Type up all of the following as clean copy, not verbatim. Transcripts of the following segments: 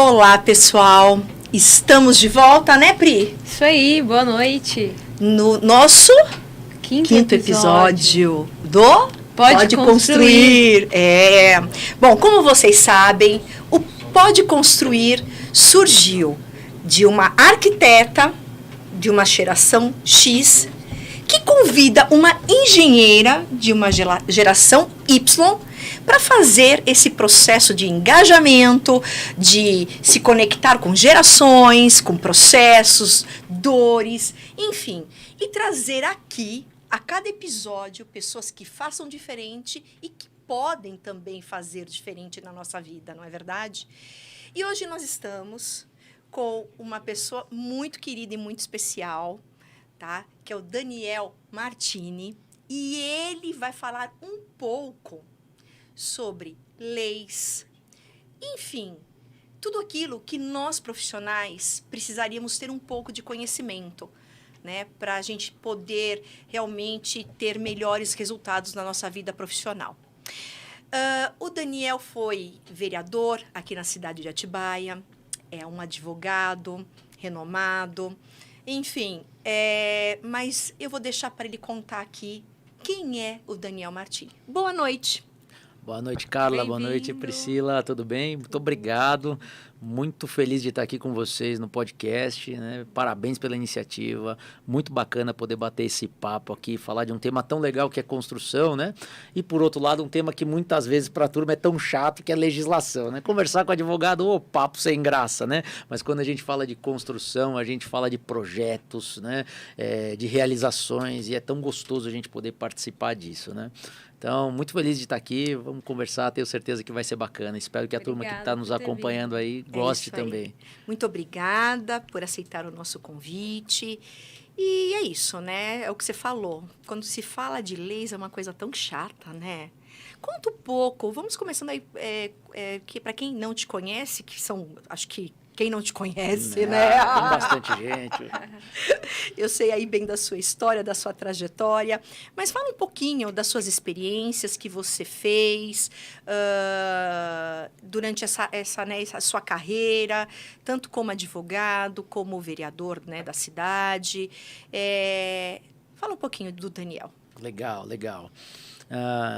Olá, pessoal. Estamos de volta, né, Pri? Isso aí, boa noite. No nosso quinto episódio do Pode Construir. Bom, como vocês sabem, o Pode Construir surgiu de uma arquiteta de uma geração X que convida uma engenheira de uma geração Y para fazer esse processo de engajamento, de se conectar com gerações, com processos, dores, enfim, e trazer aqui, a cada episódio, pessoas que façam diferente e que podem também fazer diferente na nossa vida, não é verdade? E hoje nós estamos com uma pessoa muito querida e muito especial, tá? Que é o Daniel Martini, e ele vai falar um pouco sobre leis, enfim, tudo aquilo que nós profissionais precisaríamos ter um pouco de conhecimento, né, para a gente poder realmente ter melhores resultados na nossa vida profissional. O Daniel foi vereador aqui na cidade de Atibaia, é um advogado renomado, enfim, mas eu vou deixar para ele contar aqui quem é o Daniel Martini. Boa noite. Boa noite, Carla. Boa noite, Priscila. Tudo bem? Muito obrigado. Muito feliz de estar aqui com vocês no podcast, né? Parabéns pela iniciativa. Muito bacana poder bater esse papo aqui, falar de um tema tão legal que é construção, né? E, por outro lado, um tema que muitas vezes para a turma é tão chato que é legislação, né? Conversar com advogado, papo sem graça, né? Mas quando a gente fala de construção, a gente fala de projetos, né? De realizações, e é tão gostoso a gente poder participar disso, né? Então, muito feliz de estar aqui, vamos conversar, tenho certeza que vai ser bacana. Espero que a turma que está nos acompanhando aí goste também. Muito obrigada por aceitar o nosso convite. E é isso, né? É o que você falou. Quando se fala de leis é uma coisa tão chata, né? Conta um pouco, vamos começando aí, que para quem não te conhece, que são, acho que quem não te conhece, né? Tem bastante gente. Eu sei aí bem da sua história, da sua trajetória, mas fala um pouquinho das suas experiências que você fez durante essa sua carreira, tanto como advogado, como vereador, né, da cidade. Fala um pouquinho do Daniel. Legal.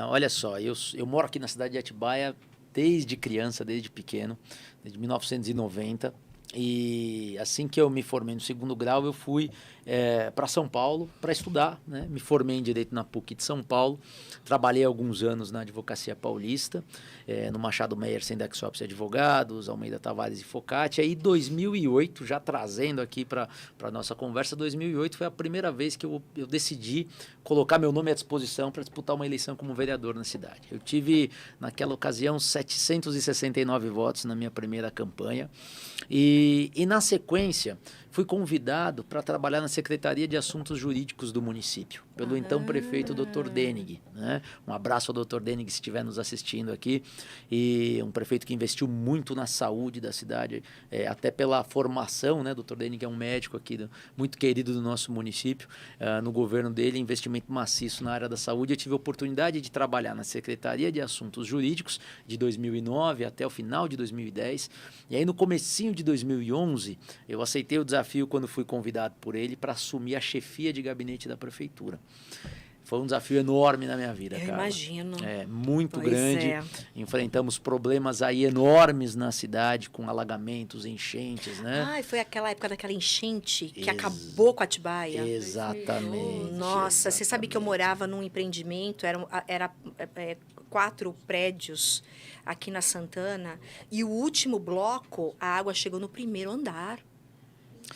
Olha só, eu moro aqui na cidade de Atibaia desde criança, desde pequeno, desde 1990. E assim que eu me formei no segundo grau, eu fui para São Paulo para estudar, né? Me formei em Direito na PUC de São Paulo, trabalhei alguns anos na Advocacia Paulista, no Machado Meyer, Sendex Opus Advogados, Almeida Tavares e Focati. Aí 2008, já trazendo aqui para a nossa conversa, 2008 foi a primeira vez que eu decidi colocar meu nome à disposição para disputar uma eleição como vereador na cidade. Eu tive, naquela ocasião, 769 votos na minha primeira campanha. E na sequência, fui convidado para trabalhar na Secretaria de Assuntos Jurídicos do município, pelo então prefeito Dr. Denig, né? Um abraço ao Dr. Denig se estiver nos assistindo aqui. E um prefeito que investiu muito na saúde da cidade, até pela formação, né? Dr. Denig é um médico aqui, muito querido do nosso município. No governo dele, investimento maciço na área da saúde. Eu tive a oportunidade de trabalhar na Secretaria de Assuntos Jurídicos de 2009 até o final de 2010. E aí, no comecinho de 2011, eu aceitei o desafio quando fui convidado por ele para assumir a chefia de gabinete da prefeitura. Foi um desafio enorme na minha vida, cara. Eu imagino. Muito grande. Enfrentamos problemas aí enormes na cidade, com alagamentos, enchentes, né? Foi aquela época daquela enchente que acabou com Atibaia. Exatamente. Nossa, você sabe que eu morava num empreendimento, era 4 prédios aqui na Santana, e o último bloco, a água chegou no primeiro andar.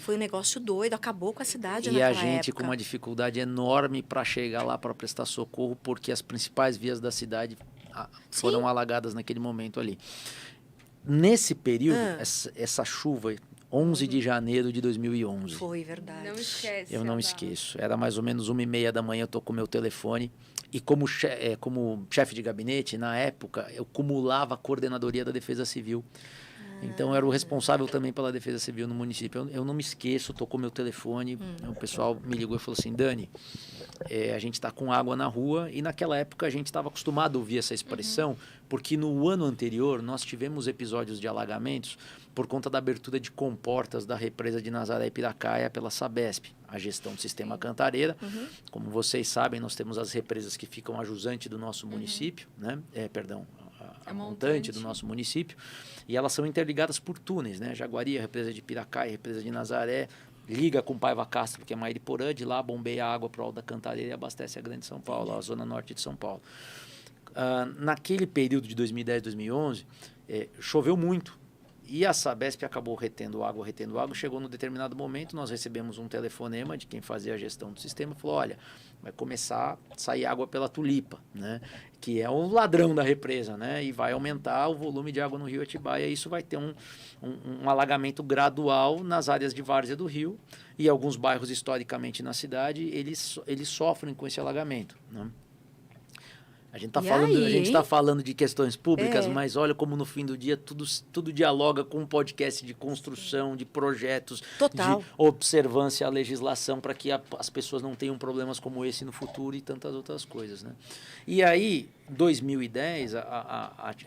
Foi um negócio doido, acabou com a cidade naquela época. E a gente com uma dificuldade enorme para chegar lá para prestar socorro, porque as principais vias da cidade foram alagadas naquele momento ali. Nesse período, essa chuva, 11 de janeiro de 2011. Foi verdade. Não esquece. Eu não esqueço. Era mais ou menos 1h30 da manhã, eu tô com o meu telefone. E como chefe de gabinete, na época, eu cumulava a coordenadoria da Defesa Civil. Então, eu era o responsável também pela defesa civil no município. Eu não me esqueço, tocou meu telefone, o pessoal me ligou e falou assim, Dani, a gente está com água na rua, e naquela época a gente estava acostumado a ouvir essa expressão, porque no ano anterior nós tivemos episódios de alagamentos por conta da abertura de comportas da represa de Nazaré e Piracaia pela Sabesp, a gestão do sistema Cantareira. Como vocês sabem, nós temos as represas que ficam a jusante do nosso município, né? A montante do nosso município, e elas são interligadas por túneis, né? Jaguari, a represa de Piracaia, a represa de Nazaré, liga com Paiva Castro, que é Mairiporã, de lá bombeia água para o Alto da Cantareira e abastece a Grande São Paulo, a zona norte de São Paulo. Naquele período de 2010, 2011, choveu muito. E a Sabesp acabou retendo água. Chegou num determinado momento, nós recebemos um telefonema de quem fazia a gestão do sistema. Falou, olha, vai começar a sair água pela Tulipa, né? Que é o ladrão da represa, né? E vai aumentar o volume de água no rio Atibaia. E isso vai ter um alagamento gradual nas áreas de várzea do rio. E alguns bairros, historicamente, na cidade, eles sofrem com esse alagamento, né? A gente está falando de questões públicas, mas olha como no fim do dia tudo dialoga com um podcast de construção, de projetos, Total. de observância à legislação para que as pessoas não tenham problemas como esse no futuro e tantas outras coisas, né? E aí, 2010,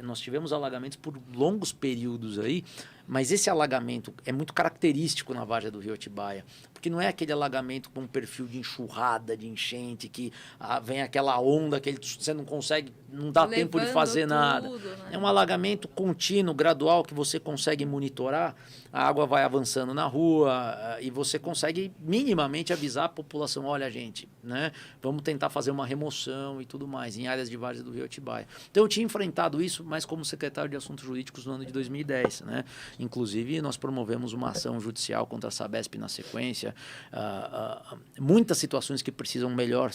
nós tivemos alagamentos por longos períodos aí, mas esse alagamento é muito característico na várzea do rio Atibaia, porque não é aquele alagamento com um perfil de enxurrada, de enchente, que vem aquela onda que você não consegue, não dá tempo de fazer nada. Né? É um alagamento contínuo, gradual, que você consegue monitorar, a água vai avançando na rua e você consegue minimamente avisar a população, olha gente, né, vamos tentar fazer uma remoção e tudo mais, em áreas de várzea do rio Atibaia. Então eu tinha enfrentado isso, mas como secretário de Assuntos Jurídicos no ano de 2010, né? Inclusive, nós promovemos uma ação judicial contra a Sabesp na sequência. Muitas situações que precisam melhor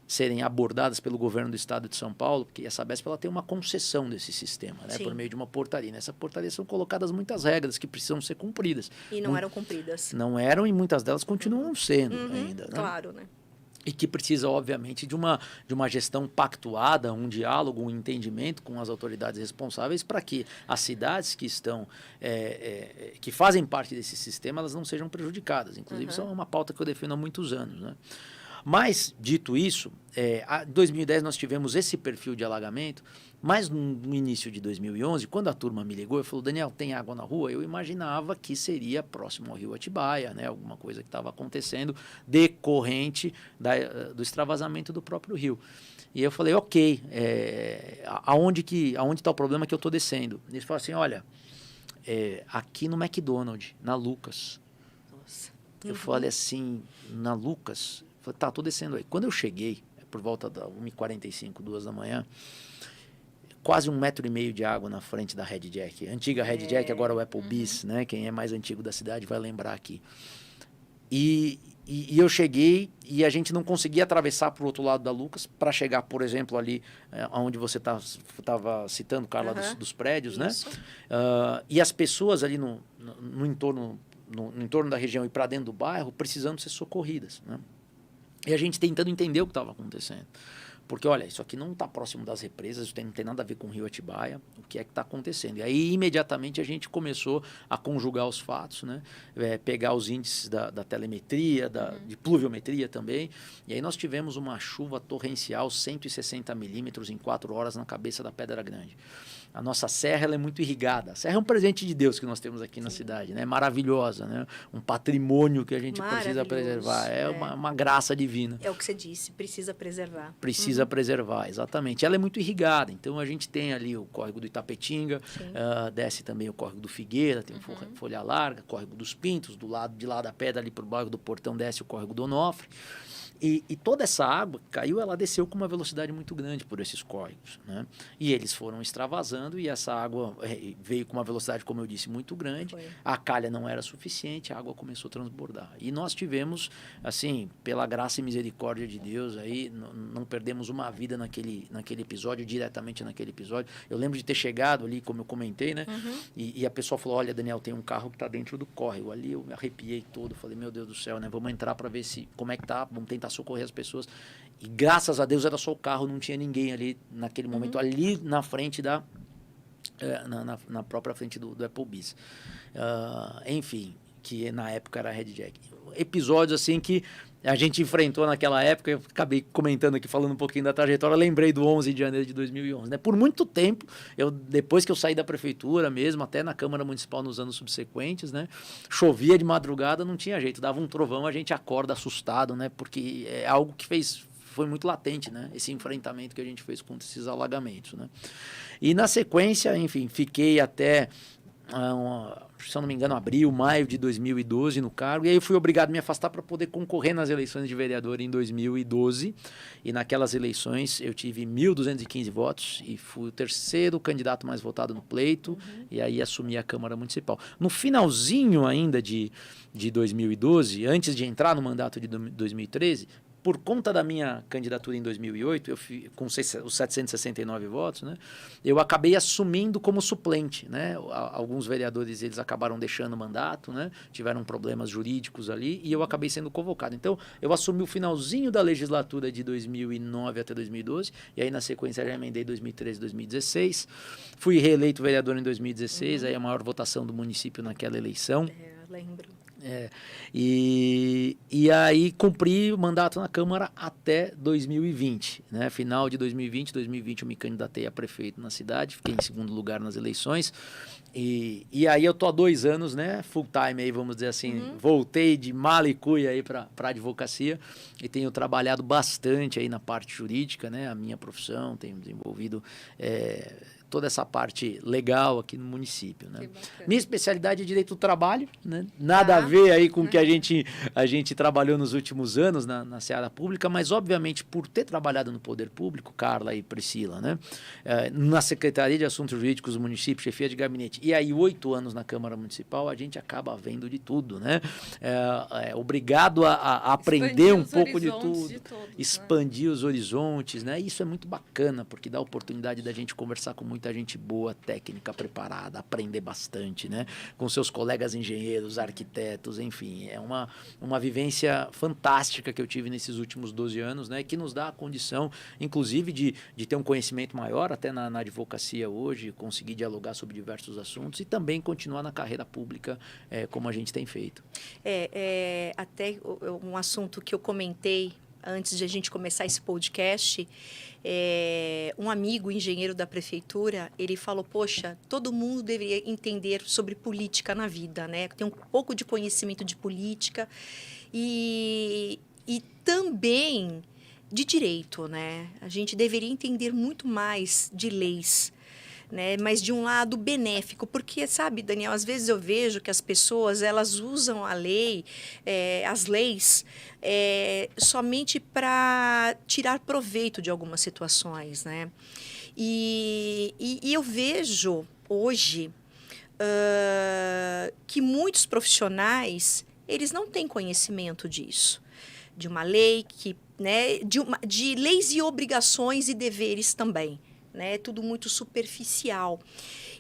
serem abordadas pelo governo do estado de São Paulo, porque a Sabesp ela tem uma concessão desse sistema, né, por meio de uma portaria. Nessa portaria são colocadas muitas regras que precisam ser cumpridas. E não eram cumpridas. Não eram, e muitas delas continuam sendo ainda. Né? Claro, né? E que precisa, obviamente, de uma gestão pactuada, um diálogo, um entendimento com as autoridades responsáveis para que as cidades que estão, que fazem parte desse sistema, elas não sejam prejudicadas. Inclusive, isso é uma pauta que eu defendo há muitos anos, né? Mas, dito isso, em 2010 nós tivemos esse perfil de alagamento, mas no início de 2011, quando a turma me ligou e falou, Daniel, tem água na rua? Eu imaginava que seria próximo ao rio Atibaia, né? Alguma coisa que estava acontecendo decorrente do extravasamento do próprio rio. E eu falei, ok, aonde está o problema que eu estou descendo? Eles falaram assim, olha, aqui no McDonald's, na Lucas. Nossa. Eu falei assim, na Lucas? Eu falei, tá, estou descendo aí. Quando eu cheguei, por volta da 1h45, 2 da manhã, quase 1,5 metro de água na frente da Red Jack. Antiga Red Jack, agora o Applebee's, né? Quem é mais antigo da cidade vai lembrar aqui. E eu cheguei e a gente não conseguia atravessar para o outro lado da Lucas para chegar, por exemplo, ali onde você estava citando, Carla, dos prédios, isso. Né? E as pessoas ali no entorno da região e para dentro do bairro precisando ser socorridas, né? E a gente tentando entender o que estava acontecendo. Porque, olha, isso aqui não está próximo das represas, isso não tem nada a ver com o rio Atibaia, o que é que está acontecendo? E aí, imediatamente, a gente começou a conjugar os fatos, né? Pegar os índices da telemetria, de pluviometria também, e aí nós tivemos uma chuva torrencial, 160 milímetros em 4 horas na cabeça da Pedra Grande. A nossa serra ela é muito irrigada. A serra é um presente de Deus que nós temos aqui na cidade, né? Maravilhosa, né? Um patrimônio que a gente precisa preservar. É uma graça divina. É o que você disse, precisa preservar. Precisa preservar, exatamente. Ela é muito irrigada, então a gente tem ali o córrego do Itapetinga, desce também o córrego do Figueira, tem o Folha Larga, córrego dos Pintos, de lá da pedra ali para o bairro do Portão desce o córrego do Onofre. E toda essa água que caiu, ela desceu com uma velocidade muito grande por esses córregos, né? E eles foram extravasando e essa água veio com uma velocidade, como eu disse, muito grande. A calha não era suficiente, a água começou a transbordar. E nós tivemos, assim, pela graça e misericórdia de Deus, aí não perdemos uma vida naquele episódio, diretamente naquele episódio. Eu lembro de ter chegado ali, como eu comentei, né? E a pessoa falou, olha, Daniel, tem um carro que está dentro do córrego. Ali eu me arrepiei todo, falei, meu Deus do céu, né? Vamos entrar para ver como é que tá, vamos tentar socorrer as pessoas. E graças a Deus era só o carro, não tinha ninguém ali naquele momento, ali na frente na própria frente do Applebee's. Enfim, que na época era Red Jack. Episódios assim que a gente enfrentou naquela época, eu acabei comentando aqui, falando um pouquinho da trajetória, lembrei do 11 de janeiro de 2011. Né? Por muito tempo, depois que eu saí da prefeitura mesmo, até na Câmara Municipal nos anos subsequentes, né? Chovia de madrugada, não tinha jeito, dava um trovão, a gente acorda assustado, né? Porque é algo que foi muito latente, né? Esse enfrentamento que a gente fez contra esses alagamentos, né? E na sequência, enfim, fiquei até, se eu não me engano, abril, maio de 2012 no cargo, e aí eu fui obrigado a me afastar para poder concorrer nas eleições de vereador em 2012, e naquelas eleições eu tive 1.215 votos, e fui o terceiro candidato mais votado no pleito, e aí assumi a Câmara Municipal. No finalzinho ainda de 2012, antes de entrar no mandato de 2013, por conta da minha candidatura em 2008, com os 769 votos, né, eu acabei assumindo como suplente. Né? Alguns vereadores eles acabaram deixando o mandato, né, tiveram problemas jurídicos ali, e eu acabei sendo convocado. Então, eu assumi o finalzinho da legislatura de 2009 até 2012, e aí na sequência já emendei 2013 e 2016. Fui reeleito vereador em 2016, aí a maior votação do município naquela eleição. Lembro. E aí cumpri o mandato na Câmara até 2020, né? Final de 2020 eu me candidatei a prefeito na cidade, fiquei em segundo lugar nas eleições, e aí eu tô há 2 anos, né, full time aí, vamos dizer assim, voltei de mala e cuia aí para advocacia, e tenho trabalhado bastante aí na parte jurídica, né, a minha profissão, tenho desenvolvido toda essa parte legal aqui no município, né? Minha especialidade é direito do trabalho, né? Nada a ver aí com o que a gente trabalhou nos últimos anos na seara pública, mas obviamente por ter trabalhado no poder público, Carla e Priscila, né? Na Secretaria de Assuntos Jurídicos do município, chefia de gabinete, e aí 8 anos na Câmara Municipal, a gente acaba vendo de tudo, né? Obrigado a aprender um pouco de tudo, expandir os horizontes, né? Isso é muito bacana, porque dá a oportunidade da gente conversar com muita gente boa, técnica, preparada, aprender bastante, né? Com seus colegas engenheiros, arquitetos, enfim. É uma vivência fantástica que eu tive nesses últimos 12 anos, né? Que nos dá a condição, inclusive, de ter um conhecimento maior até na advocacia hoje, conseguir dialogar sobre diversos assuntos e também continuar na carreira pública como a gente tem feito. Até um assunto que eu comentei antes de a gente começar esse podcast, um amigo engenheiro da prefeitura, ele falou, poxa, todo mundo deveria entender sobre política na vida, né? Tem um pouco de conhecimento de política e também de direito, né? A gente deveria entender muito mais de leis, né, mas de um lado benéfico, porque, sabe, Daniel, às vezes eu vejo que as pessoas, elas usam a lei, as leis, somente para tirar proveito de algumas situações, né? E eu vejo hoje que muitos profissionais, eles não têm conhecimento disso, de uma lei que, né, de leis e obrigações e deveres também. Né? Tudo muito superficial.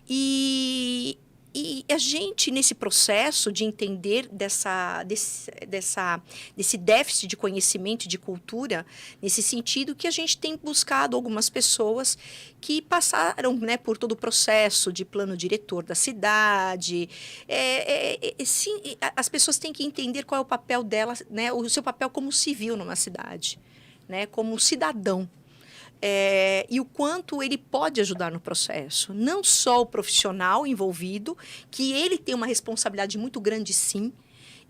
E a gente, nesse processo de entender desse déficit de conhecimento e de cultura, nesse sentido que a gente tem buscado algumas pessoas que passaram, né, por todo o processo de plano diretor da cidade. Sim, as pessoas têm que entender qual é o papel delas, né, o seu papel como civil numa cidade, né, como cidadão. E o quanto ele pode ajudar no processo. Não só o profissional envolvido, que ele tem uma responsabilidade muito grande, sim.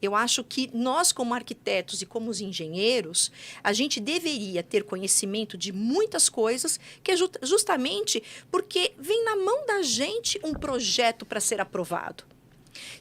Eu acho que nós, como arquitetos e como os engenheiros, a gente deveria ter conhecimento de muitas coisas, que é justamente porque vem na mão da gente um projeto para ser aprovado.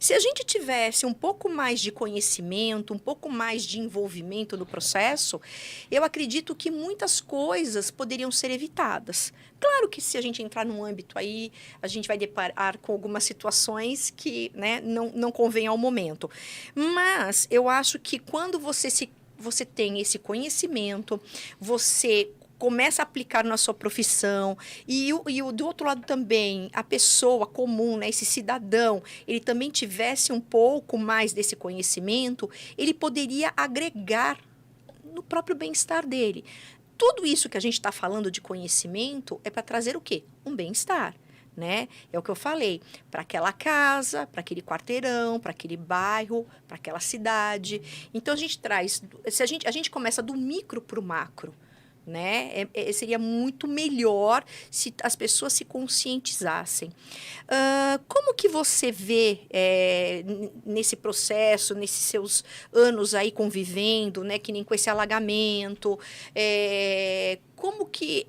Se a gente tivesse um pouco mais de conhecimento, um pouco mais de envolvimento no processo, eu acredito que muitas coisas poderiam ser evitadas. Claro que se a gente entrar num âmbito aí, a gente vai deparar com algumas situações que, né, não convém ao momento. Mas eu acho que quando você tem esse conhecimento, você começa a aplicar na sua profissão e do outro lado também, a pessoa comum, né, esse cidadão, ele também tivesse um pouco mais desse conhecimento, ele poderia agregar no próprio bem-estar dele. Tudo isso que a gente está falando de conhecimento é para trazer o quê? Um bem-estar. né? É o que eu falei, para aquela casa, para aquele quarteirão, para aquele bairro, para aquela cidade. Então a gente traz, se a gente começa do micro para o macro, né? Seria muito melhor se as pessoas se conscientizassem. Como que você vê nesse processo, nesses seus anos aí convivendo, né? Que nem com esse alagamento, como que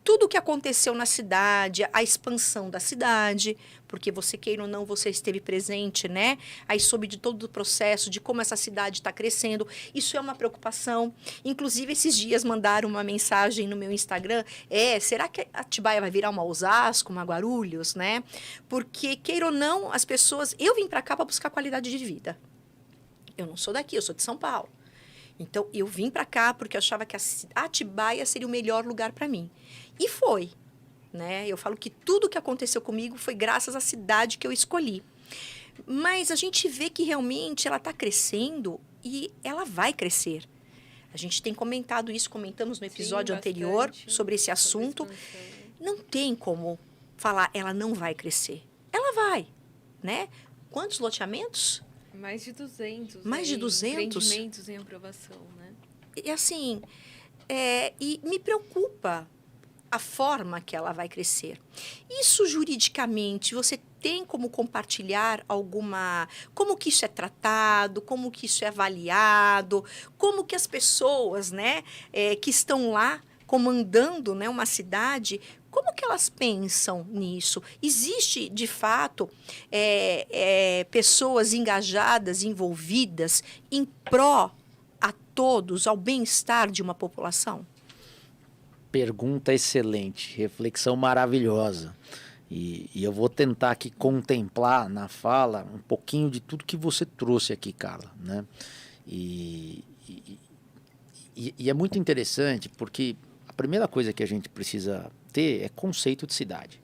tudo o que aconteceu na cidade, a expansão da cidade, porque você queira ou não, você esteve presente, né? Aí soube de todo o processo, de como essa cidade está crescendo. Isso é uma preocupação. Inclusive, esses dias mandaram uma mensagem no meu Instagram, será que Atibaia vai virar uma Osasco, uma Guarulhos, né? Porque, queira ou não, as pessoas... Eu vim para cá para buscar qualidade de vida. Eu não sou daqui, eu sou de São Paulo. Então, eu vim para cá porque eu achava que a Atibaia seria o melhor lugar para mim. E foi, né? Eu falo que tudo que aconteceu comigo foi graças à cidade que eu escolhi. Mas a gente vê que realmente ela está crescendo e ela vai crescer. A gente tem comentado isso, comentamos no episódio anterior sobre esse assunto. Não tem como falar, ela não vai crescer. Ela vai, né? Quantos loteamentos? Mais de 200. Mais de 200? Empreendimentos em aprovação, né? E assim, e me preocupa a forma que ela vai crescer. Isso juridicamente, você tem como compartilhar como que isso é tratado, como que isso é avaliado, como que as pessoas, né, que estão lá comandando, né, uma cidade, como que elas pensam nisso? Existe, de fato, pessoas engajadas, envolvidas em pró a todos, ao bem-estar de uma população? Pergunta excelente, reflexão maravilhosa. E eu vou tentar aqui contemplar na fala um pouquinho de tudo que você trouxe aqui, Carla, né? E é muito interessante porque a primeira coisa que a gente precisa ter é conceito de cidade.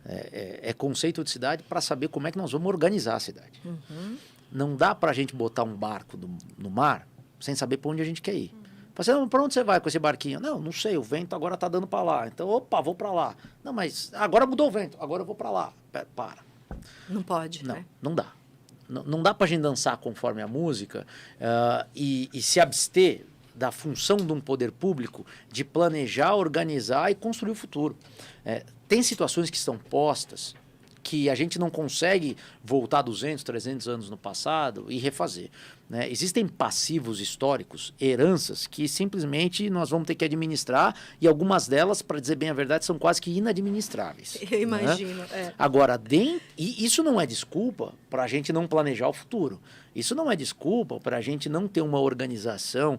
É conceito de cidade para saber como é que nós vamos organizar a cidade. Uhum. Não dá para a gente botar um barco no mar sem saber para onde a gente quer ir. Para onde você vai com esse barquinho? Não sei, o vento agora está dando para lá. Então, opa, vou para lá. Não, mas agora mudou o vento, agora eu vou para lá. Para. Não pode, Não, né? não dá. Não dá para a gente dançar conforme a música e se abster da função de um poder público de planejar, organizar e construir o futuro. Tem situações que estão postas que a gente não consegue voltar 200, 300 anos no passado e refazer, né? Existem passivos históricos, heranças, que simplesmente nós vamos ter que administrar e algumas delas, para dizer bem a verdade, são quase que inadministráveis. Eu imagino. Né? Agora, e isso não é desculpa para a gente não planejar o futuro. Isso não é desculpa para a gente não ter uma organização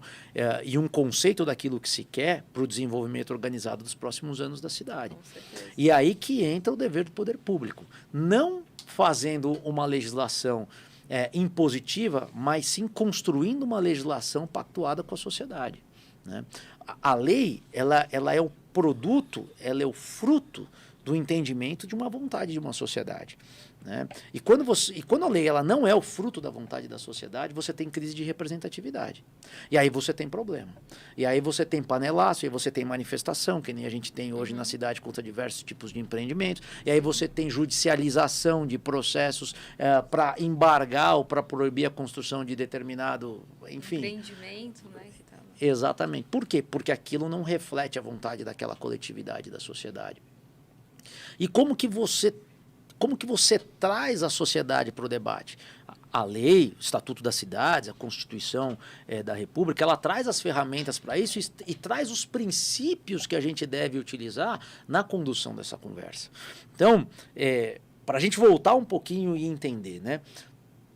e um conceito daquilo que se quer para o desenvolvimento organizado dos próximos anos da cidade. E aí que entra o dever do poder público. Não fazendo uma legislação impositiva, mas sim construindo uma legislação pactuada com a sociedade. Né? A lei, ela é o produto, ela é o fruto do entendimento de uma vontade de uma sociedade. Né? E quando a lei ela não é o fruto da vontade da sociedade, você tem crise de representatividade. E aí você tem problema. E aí você tem panelaço, e aí você tem manifestação, que nem a gente tem hoje na cidade contra diversos tipos de empreendimentos. E aí você tem judicialização de processos para embargar ou para proibir a construção de determinado, enfim. Empreendimento, né? Exatamente. Por quê? Porque aquilo não reflete a vontade daquela coletividade da sociedade. E como que você traz a sociedade para o debate? A lei, o Estatuto das Cidades, a Constituição da República, ela traz as ferramentas para isso e traz os princípios que a gente deve utilizar na condução dessa conversa. Então, para a gente voltar um pouquinho e entender, né?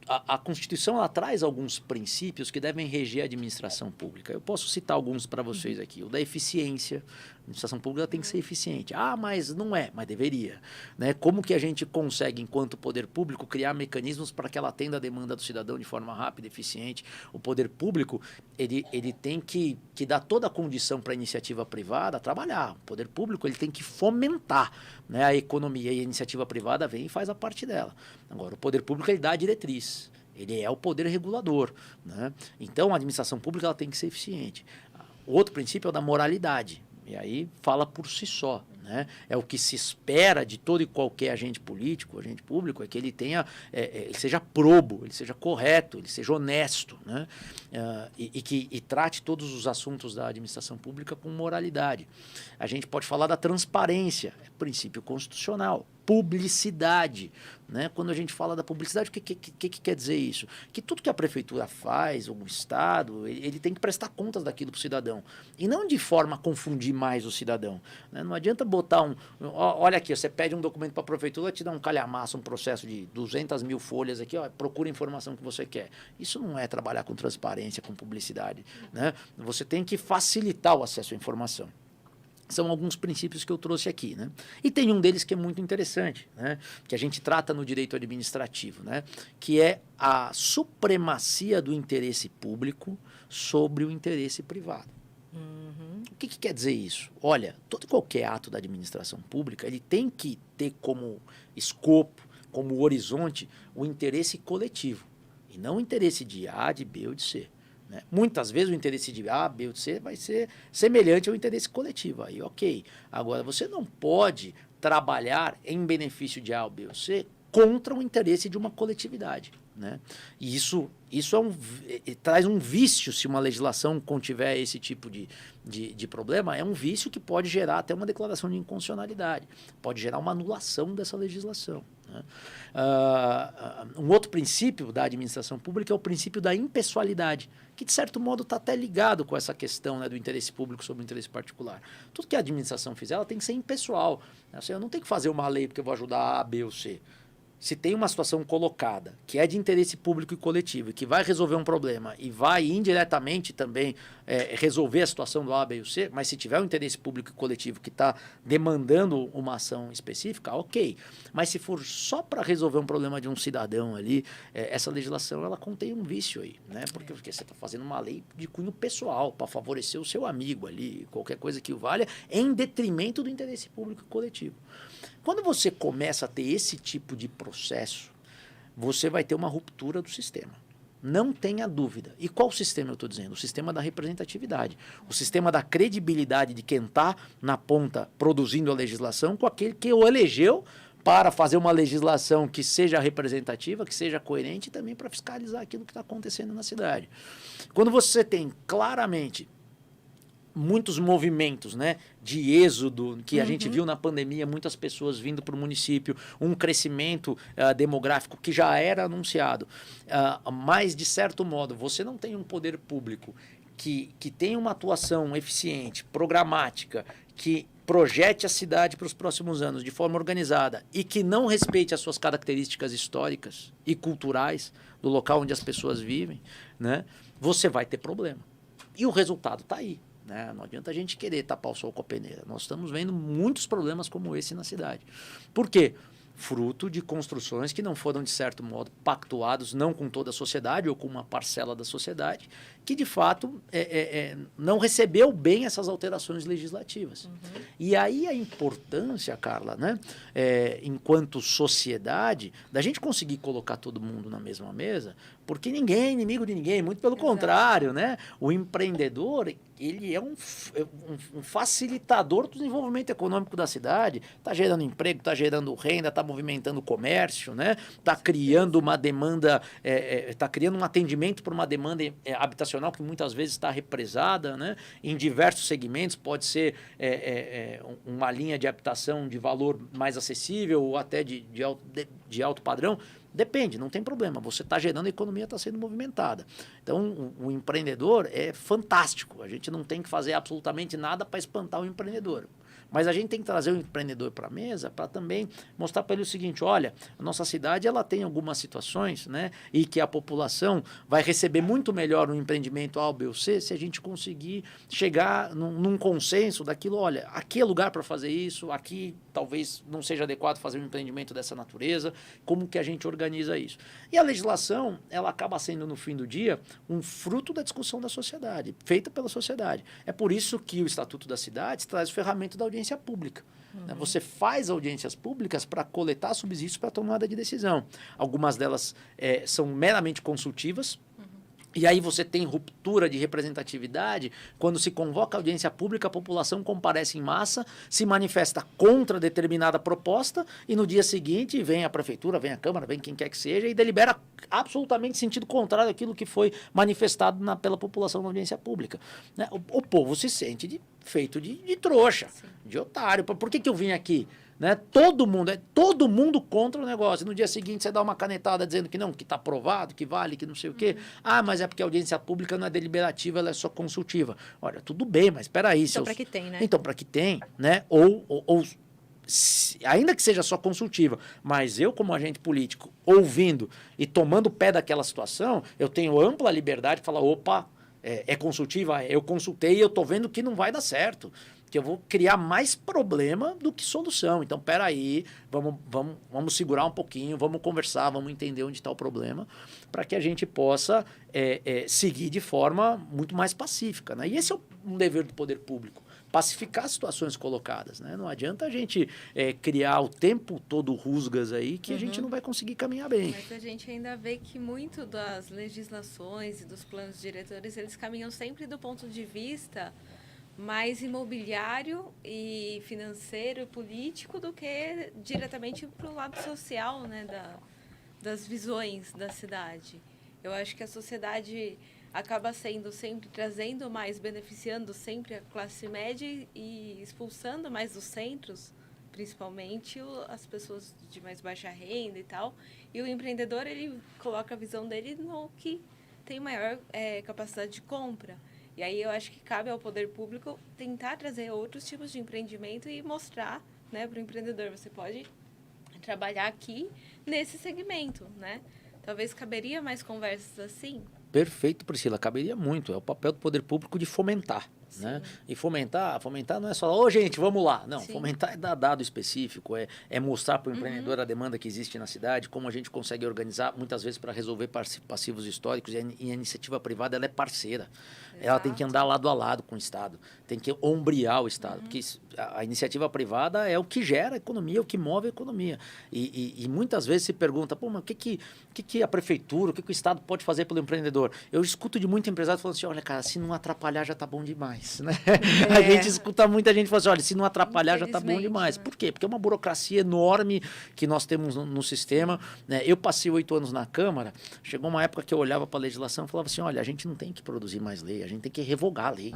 A Constituição ela traz alguns princípios que devem reger a administração pública. Eu posso citar alguns para vocês aqui. O da eficiência. A administração pública tem que ser eficiente. Mas não é, mas deveria. Né? Como que a gente consegue, enquanto poder público, criar mecanismos para que ela atenda a demanda do cidadão de forma rápida e eficiente? O poder público ele tem que dar toda a condição para a iniciativa privada trabalhar. O poder público ele tem que fomentar, né, a economia, e a iniciativa privada vem e faz a parte dela. Agora, o poder público ele dá a diretriz. Ele é o poder regulador. Né? Então, a administração pública ela tem que ser eficiente. O outro princípio é o da moralidade. E aí fala por si só. Né? né? É o que se espera de todo e qualquer agente político, agente público, é que ele tenha, ele seja probo, ele seja correto, ele seja honesto, né? E trate todos os assuntos da administração pública com moralidade. A gente pode falar da transparência, é princípio constitucional. Publicidade, né? Quando a gente fala da publicidade, o que quer dizer isso? Que tudo que a prefeitura faz, ou o Estado, ele tem que prestar contas daquilo para o cidadão. E não de forma a confundir mais o cidadão, né? Não adianta botar olha aqui, você pede um documento para a prefeitura, te dá um calhamaço, um processo de 200 mil folhas aqui, ó, procura a informação que você quer. Isso não é trabalhar com transparência, com publicidade, né? Você tem que facilitar o acesso à informação. São alguns princípios que eu trouxe aqui, né? E tem um deles que é muito interessante, né? Que a gente trata no direito administrativo, né? Que é a supremacia do interesse público sobre o interesse privado. Uhum. O que quer dizer isso? Olha, todo e qualquer ato da administração pública, ele tem que ter como escopo, como horizonte, o interesse coletivo, e não o interesse de A, de B ou de C. Né? Muitas vezes o interesse de A, B ou C vai ser semelhante ao interesse coletivo. Aí, ok. Agora, você não pode trabalhar em benefício de A, B ou C contra o interesse de uma coletividade. Né? E isso traz um vício, se uma legislação contiver esse tipo de problema, é um vício que pode gerar até uma declaração de inconstitucionalidade, pode gerar uma anulação dessa legislação. Né? Um outro princípio da administração pública é o princípio da impessoalidade, que de certo modo está até ligado com essa questão, né, do interesse público sobre o interesse particular. Tudo que a administração fizer, ela tem que ser impessoal. Assim, eu não tenho que fazer uma lei porque eu vou ajudar A, B ou C. Se tem uma situação colocada que é de interesse público e coletivo, que vai resolver um problema e vai indiretamente também resolver a situação do A, B e o C, mas se tiver um interesse público e coletivo que está demandando uma ação específica, ok. Mas se for só para resolver um problema de um cidadão ali, essa legislação ela contém um vício aí, né? Porque você está fazendo uma lei de cunho pessoal para favorecer o seu amigo ali, qualquer coisa que o valha, em detrimento do interesse público e coletivo. Quando você começa a ter esse tipo de processo, você vai ter uma ruptura do sistema. Não tenha dúvida. E qual sistema eu estou dizendo? O sistema da representatividade. O sistema da credibilidade de quem está na ponta produzindo a legislação com aquele que o elegeu para fazer uma legislação que seja representativa, que seja coerente e também para fiscalizar aquilo que está acontecendo na cidade. Quando você tem claramente muitos movimentos, né, de êxodo, que a gente viu na pandemia, muitas pessoas vindo para o município, um crescimento demográfico que já era anunciado, mas, de certo modo, você não tem um poder público que tem uma atuação eficiente, programática, que projete a cidade para os próximos anos de forma organizada e que não respeite as suas características históricas e culturais do local onde as pessoas vivem, né, você vai ter problema. E o resultado está aí. Né? Não adianta a gente querer tapar o sol com a peneira. Nós estamos vendo muitos problemas como esse na cidade. Por quê? Fruto de construções que não foram, de certo modo, pactuados, não com toda a sociedade ou com uma parcela da sociedade, que, de fato, não recebeu bem essas alterações legislativas. E aí a importância, Carla, né, enquanto sociedade, da gente conseguir colocar todo mundo na mesma mesa, porque ninguém é inimigo de ninguém, muito pelo contrário, né? O empreendedor, ele é um facilitador do desenvolvimento econômico da cidade, está gerando emprego, está gerando renda, está movimentando o comércio, né? Está criando uma demanda, está criando um atendimento para uma demanda habitacional que muitas vezes está represada, né? Em diversos segmentos, pode ser uma linha de habitação de valor mais acessível ou até de alto padrão. Depende, não tem problema. Você está gerando, a economia está sendo movimentada. Então, o empreendedor é fantástico. A gente não tem que fazer absolutamente nada para espantar o empreendedor. Mas a gente tem que trazer o empreendedor para a mesa para também mostrar para ele o seguinte, olha, a nossa cidade ela tem algumas situações, né, e que a população vai receber muito melhor um empreendimento A, B ou C se a gente conseguir chegar num consenso daquilo, olha, aqui é lugar para fazer isso, aqui talvez não seja adequado fazer um empreendimento dessa natureza, como que a gente organiza isso. E a legislação, ela acaba sendo, no fim do dia, um fruto da discussão da sociedade, feita pela sociedade. É por isso que o Estatuto da Cidade traz o ferramenta da audiência pública. Você faz audiências públicas para coletar subsídios para tomada de decisão. Algumas delas são meramente consultivas, E aí você tem ruptura de representatividade quando se convoca a audiência pública, a população comparece em massa, se manifesta contra determinada proposta e no dia seguinte vem a prefeitura, vem a Câmara, vem quem quer que seja e delibera absolutamente sentido contrário àquilo que foi manifestado pela população na audiência pública. Né? O povo se sente feito de trouxa, de otário. Por que eu vim aqui? Né? Todo mundo contra o negócio. No dia seguinte você dá uma canetada dizendo que não, que está aprovado, que vale, que não sei o quê. Ah, mas é porque a audiência pública não é deliberativa, ela é só consultiva. Olha, tudo bem, mas espera aí. Então, para que tem, né? Então, para que tem, né? Ainda que seja só consultiva, mas eu, como agente político, ouvindo e tomando pé daquela situação, eu tenho ampla liberdade de falar, opa, é consultiva, eu consultei e eu estou vendo que não vai dar certo. Que eu vou criar mais problema do que solução. Então, peraí, vamos segurar um pouquinho, vamos conversar, vamos entender onde está o problema, para que a gente possa seguir de forma muito mais pacífica. Né? E esse é um dever do poder público, pacificar as situações colocadas. Né? Não adianta a gente criar o tempo todo rusgas aí que a gente não vai conseguir caminhar bem. Mas a gente ainda vê que muito das legislações e dos planos diretores, eles caminham sempre do ponto de vista mais imobiliário e financeiro e político do que diretamente para o lado social, né, das visões da cidade. Eu acho que a sociedade acaba sendo sempre trazendo mais, beneficiando sempre a classe média e expulsando mais dos centros, principalmente as pessoas de mais baixa renda e tal. E o empreendedor, ele coloca a visão dele no que tem maior capacidade de compra. E aí eu acho que cabe ao poder público tentar trazer outros tipos de empreendimento e mostrar, né, para o empreendedor, você pode trabalhar aqui nesse segmento, né? Talvez caberia mais conversas assim. Perfeito, Priscila, caberia muito. É o papel do poder público de fomentar. Né? E fomentar não é só, gente, vamos lá. Não, sim. Fomentar é dar dado específico, é mostrar para o empreendedor a demanda que existe na cidade, como a gente consegue organizar, muitas vezes para resolver passivos históricos, e a iniciativa privada ela é parceira. Exato. Ela tem que andar lado a lado com o Estado, tem que ombrear o Estado, porque a iniciativa privada é o que gera a economia, é o que move a economia. E muitas vezes se pergunta, pô, mas o que a prefeitura, o que o Estado pode fazer pelo empreendedor? Eu escuto de muito empresário falando assim, olha, cara, se não atrapalhar já tá bom demais. Né? A gente escuta muita gente falando assim, olha, se não atrapalhar já tá bom demais. Né? Por quê? Porque é uma burocracia enorme que nós temos no sistema. Né? Eu passei 8 anos na Câmara, chegou uma época que eu olhava para a legislação e falava assim, olha, a gente não tem que produzir mais lei, a gente tem que revogar a lei.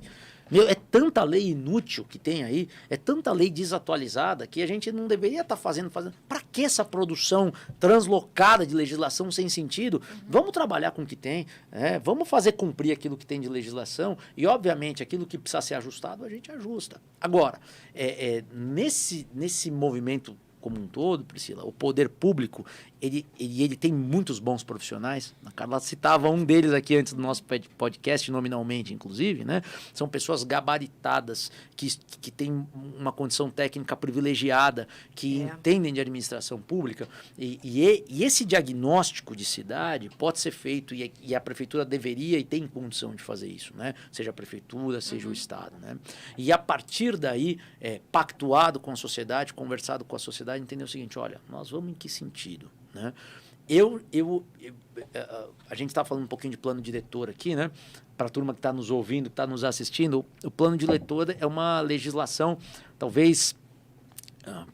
É tanta lei inútil que tem aí, é tanta lei desatualizada que a gente não deveria estar fazendo. Para que essa produção translocada de legislação sem sentido? Vamos trabalhar com o que tem, vamos fazer cumprir aquilo que tem de legislação e, obviamente, aquilo que precisa ser ajustado, a gente ajusta. Agora, nesse movimento como um todo, Priscila, o poder público, ele tem muitos bons profissionais. A Carla citava um deles aqui antes do nosso podcast, nominalmente, inclusive, né? São pessoas gabaritadas, que têm uma condição técnica privilegiada, que entendem de administração pública. E esse diagnóstico de cidade pode ser feito, e a prefeitura deveria e tem condição de fazer isso, né? Seja a prefeitura, seja o Estado. Né? E a partir daí, pactuado com a sociedade, conversado com a sociedade, entender o seguinte, olha, nós vamos em que sentido? Né? A gente está falando um pouquinho de plano diretor aqui, né? Para a turma que está nos ouvindo, que está nos assistindo, o plano diretor é uma legislação, talvez,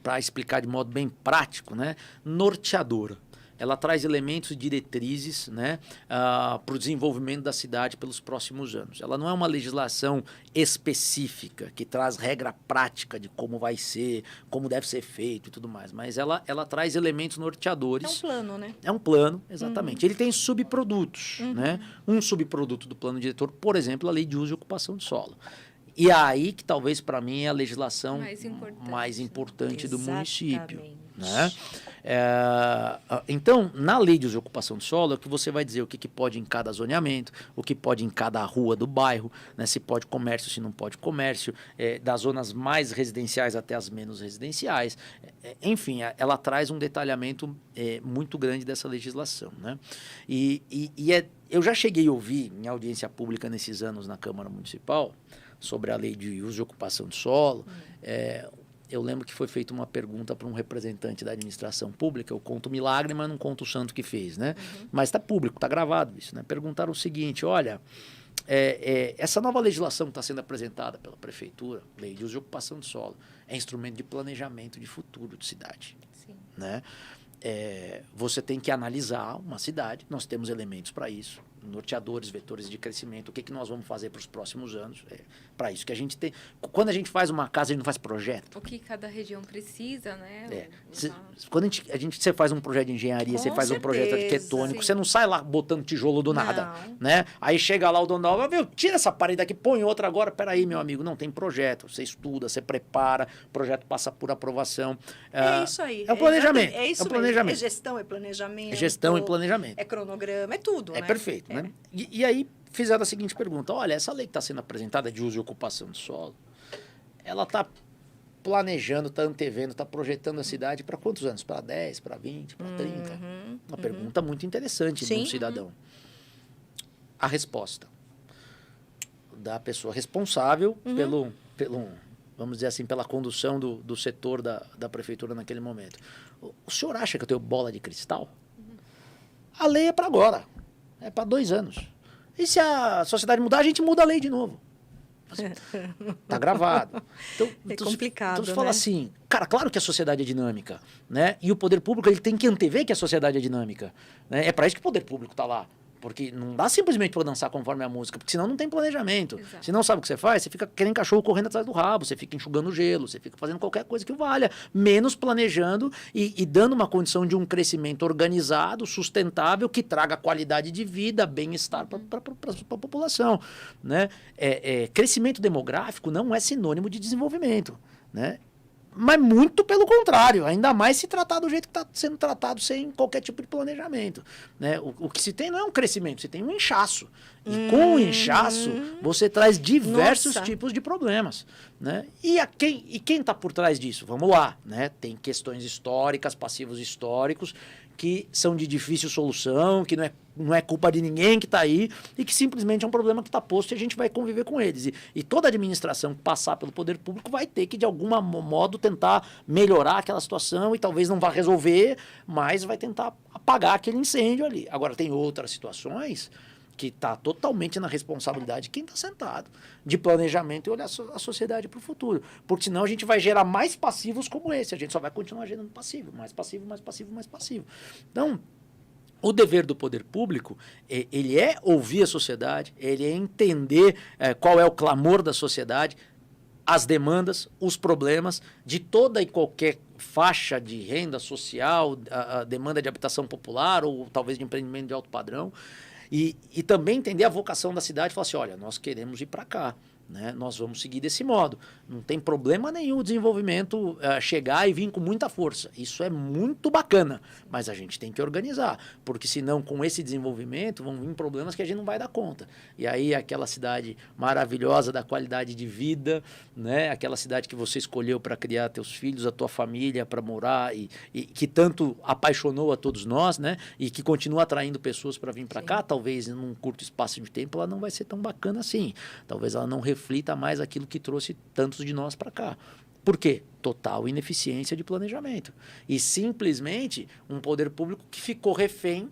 para explicar de modo bem prático, né? Norteadora. Ela traz elementos e diretrizes, né, para o desenvolvimento da cidade pelos próximos anos. Ela não é uma legislação específica, que traz regra prática de como vai ser, como deve ser feito e tudo mais, mas ela traz elementos norteadores. É um plano, né? É um plano, exatamente. Ele tem subprodutos. Né? Um subproduto do plano diretor, por exemplo, a lei de uso e ocupação de solo. E aí que talvez para mim é a legislação mais importante do município. Né? Então, na lei de uso e ocupação de solo, é que você vai dizer o que pode em cada zoneamento, o que pode em cada rua do bairro, né? Se pode comércio, se não pode comércio, das zonas mais residenciais até as menos residenciais. Enfim, ela traz um detalhamento muito grande dessa legislação. Né? Eu já cheguei a ouvir em audiência pública nesses anos na Câmara Municipal sobre a lei de uso e ocupação de solo, eu lembro que foi feita uma pergunta para um representante da administração pública. Eu conto o milagre, mas não conto o santo que fez, né? Mas está público, está gravado isso, né? Perguntaram o seguinte: olha, essa nova legislação que está sendo apresentada pela prefeitura, lei de uso e ocupação de solo, é instrumento de planejamento de futuro de cidade, Sim. né? Você tem que analisar uma cidade, nós temos elementos para isso, norteadores, vetores de crescimento, o que nós vamos fazer para os próximos anos, para isso que a gente tem. Quando a gente faz uma casa, a gente não faz projeto. O que cada região precisa, né? Quando você faz um projeto de engenharia, você faz um projeto arquitetônico, você não sai lá botando tijolo do nada, né? Aí chega lá o dono da obra, viu, tira essa parede daqui, põe outra agora, peraí, meu amigo, não tem projeto, você estuda, você prepara, o projeto passa por aprovação. É isso aí. É um planejamento. É isso planejamento. É gestão, é planejamento. É gestão e planejamento. É cronograma, é tudo, né? É perfeito, né? E aí fizeram a seguinte pergunta: olha, essa lei que está sendo apresentada de uso e ocupação de solo, ela está planejando, está antevendo, está projetando a cidade para quantos anos? Para 10, para 20, para 30? Uma pergunta muito interessante de um cidadão. A resposta da pessoa responsável pelo, vamos dizer assim, pela condução do setor da prefeitura naquele momento. O senhor acha que eu tenho bola de cristal? A lei é para agora. É para 2 anos. E se a sociedade mudar, a gente muda a lei de novo. Tá gravado. Então, é complicado, então você fala assim, cara, claro que a sociedade é dinâmica, né? E o poder público ele tem que antever que a sociedade é dinâmica, né? É para isso que o poder público tá lá. Porque não dá simplesmente para dançar conforme a música, porque senão não tem planejamento. Exato. Se não sabe o que você faz, você fica querendo cachorro correndo atrás do rabo, você fica enxugando gelo, você fica fazendo qualquer coisa que valha, menos planejando e dando uma condição de um crescimento organizado, sustentável, que traga qualidade de vida, bem-estar para a população, né? Crescimento demográfico não é sinônimo de desenvolvimento, né? Mas muito pelo contrário, ainda mais se tratar do jeito que está sendo tratado sem qualquer tipo de planejamento, né? O que se tem não é um crescimento, se tem um inchaço. E com o inchaço, você traz diversos tipos de problemas, né? E quem está por trás disso? Vamos lá, né? Tem questões históricas, passivos históricos, que são de difícil solução, que não é culpa de ninguém que está aí e que simplesmente é um problema que está posto e a gente vai conviver com eles. E toda administração que passar pelo poder público vai ter que, de algum modo, tentar melhorar aquela situação e talvez não vá resolver, mas vai tentar apagar aquele incêndio ali. Agora, tem outras situações que está totalmente na responsabilidade de quem está sentado, de planejamento e olhar a sociedade para o futuro. Porque senão a gente vai gerar mais passivos como esse, a gente só vai continuar gerando passivo, mais passivo, mais passivo, mais passivo. Então, o dever do poder público, ele é ouvir a sociedade, ele é entender qual é o clamor da sociedade, as demandas, os problemas de toda e qualquer faixa de renda social, a demanda de habitação popular ou talvez de empreendimento de alto padrão. E também entender a vocação da cidade e falar assim, olha, nós queremos ir para cá, né? Nós vamos seguir desse modo. Não tem problema nenhum o desenvolvimento chegar e vir com muita força. Isso é muito bacana, mas a gente tem que organizar, porque senão com esse desenvolvimento vão vir problemas que a gente não vai dar conta. E aí aquela cidade maravilhosa da qualidade de vida, né? Aquela cidade que você escolheu para criar teus filhos, a tua família, para morar e que tanto apaixonou a todos nós, né? E que continua atraindo pessoas para vir para cá, talvez num curto espaço de tempo ela não vai ser tão bacana assim. Talvez ela não reflita mais aquilo que trouxe tantos de nós para cá. Por quê? Total ineficiência de planejamento. E simplesmente um poder público que ficou refém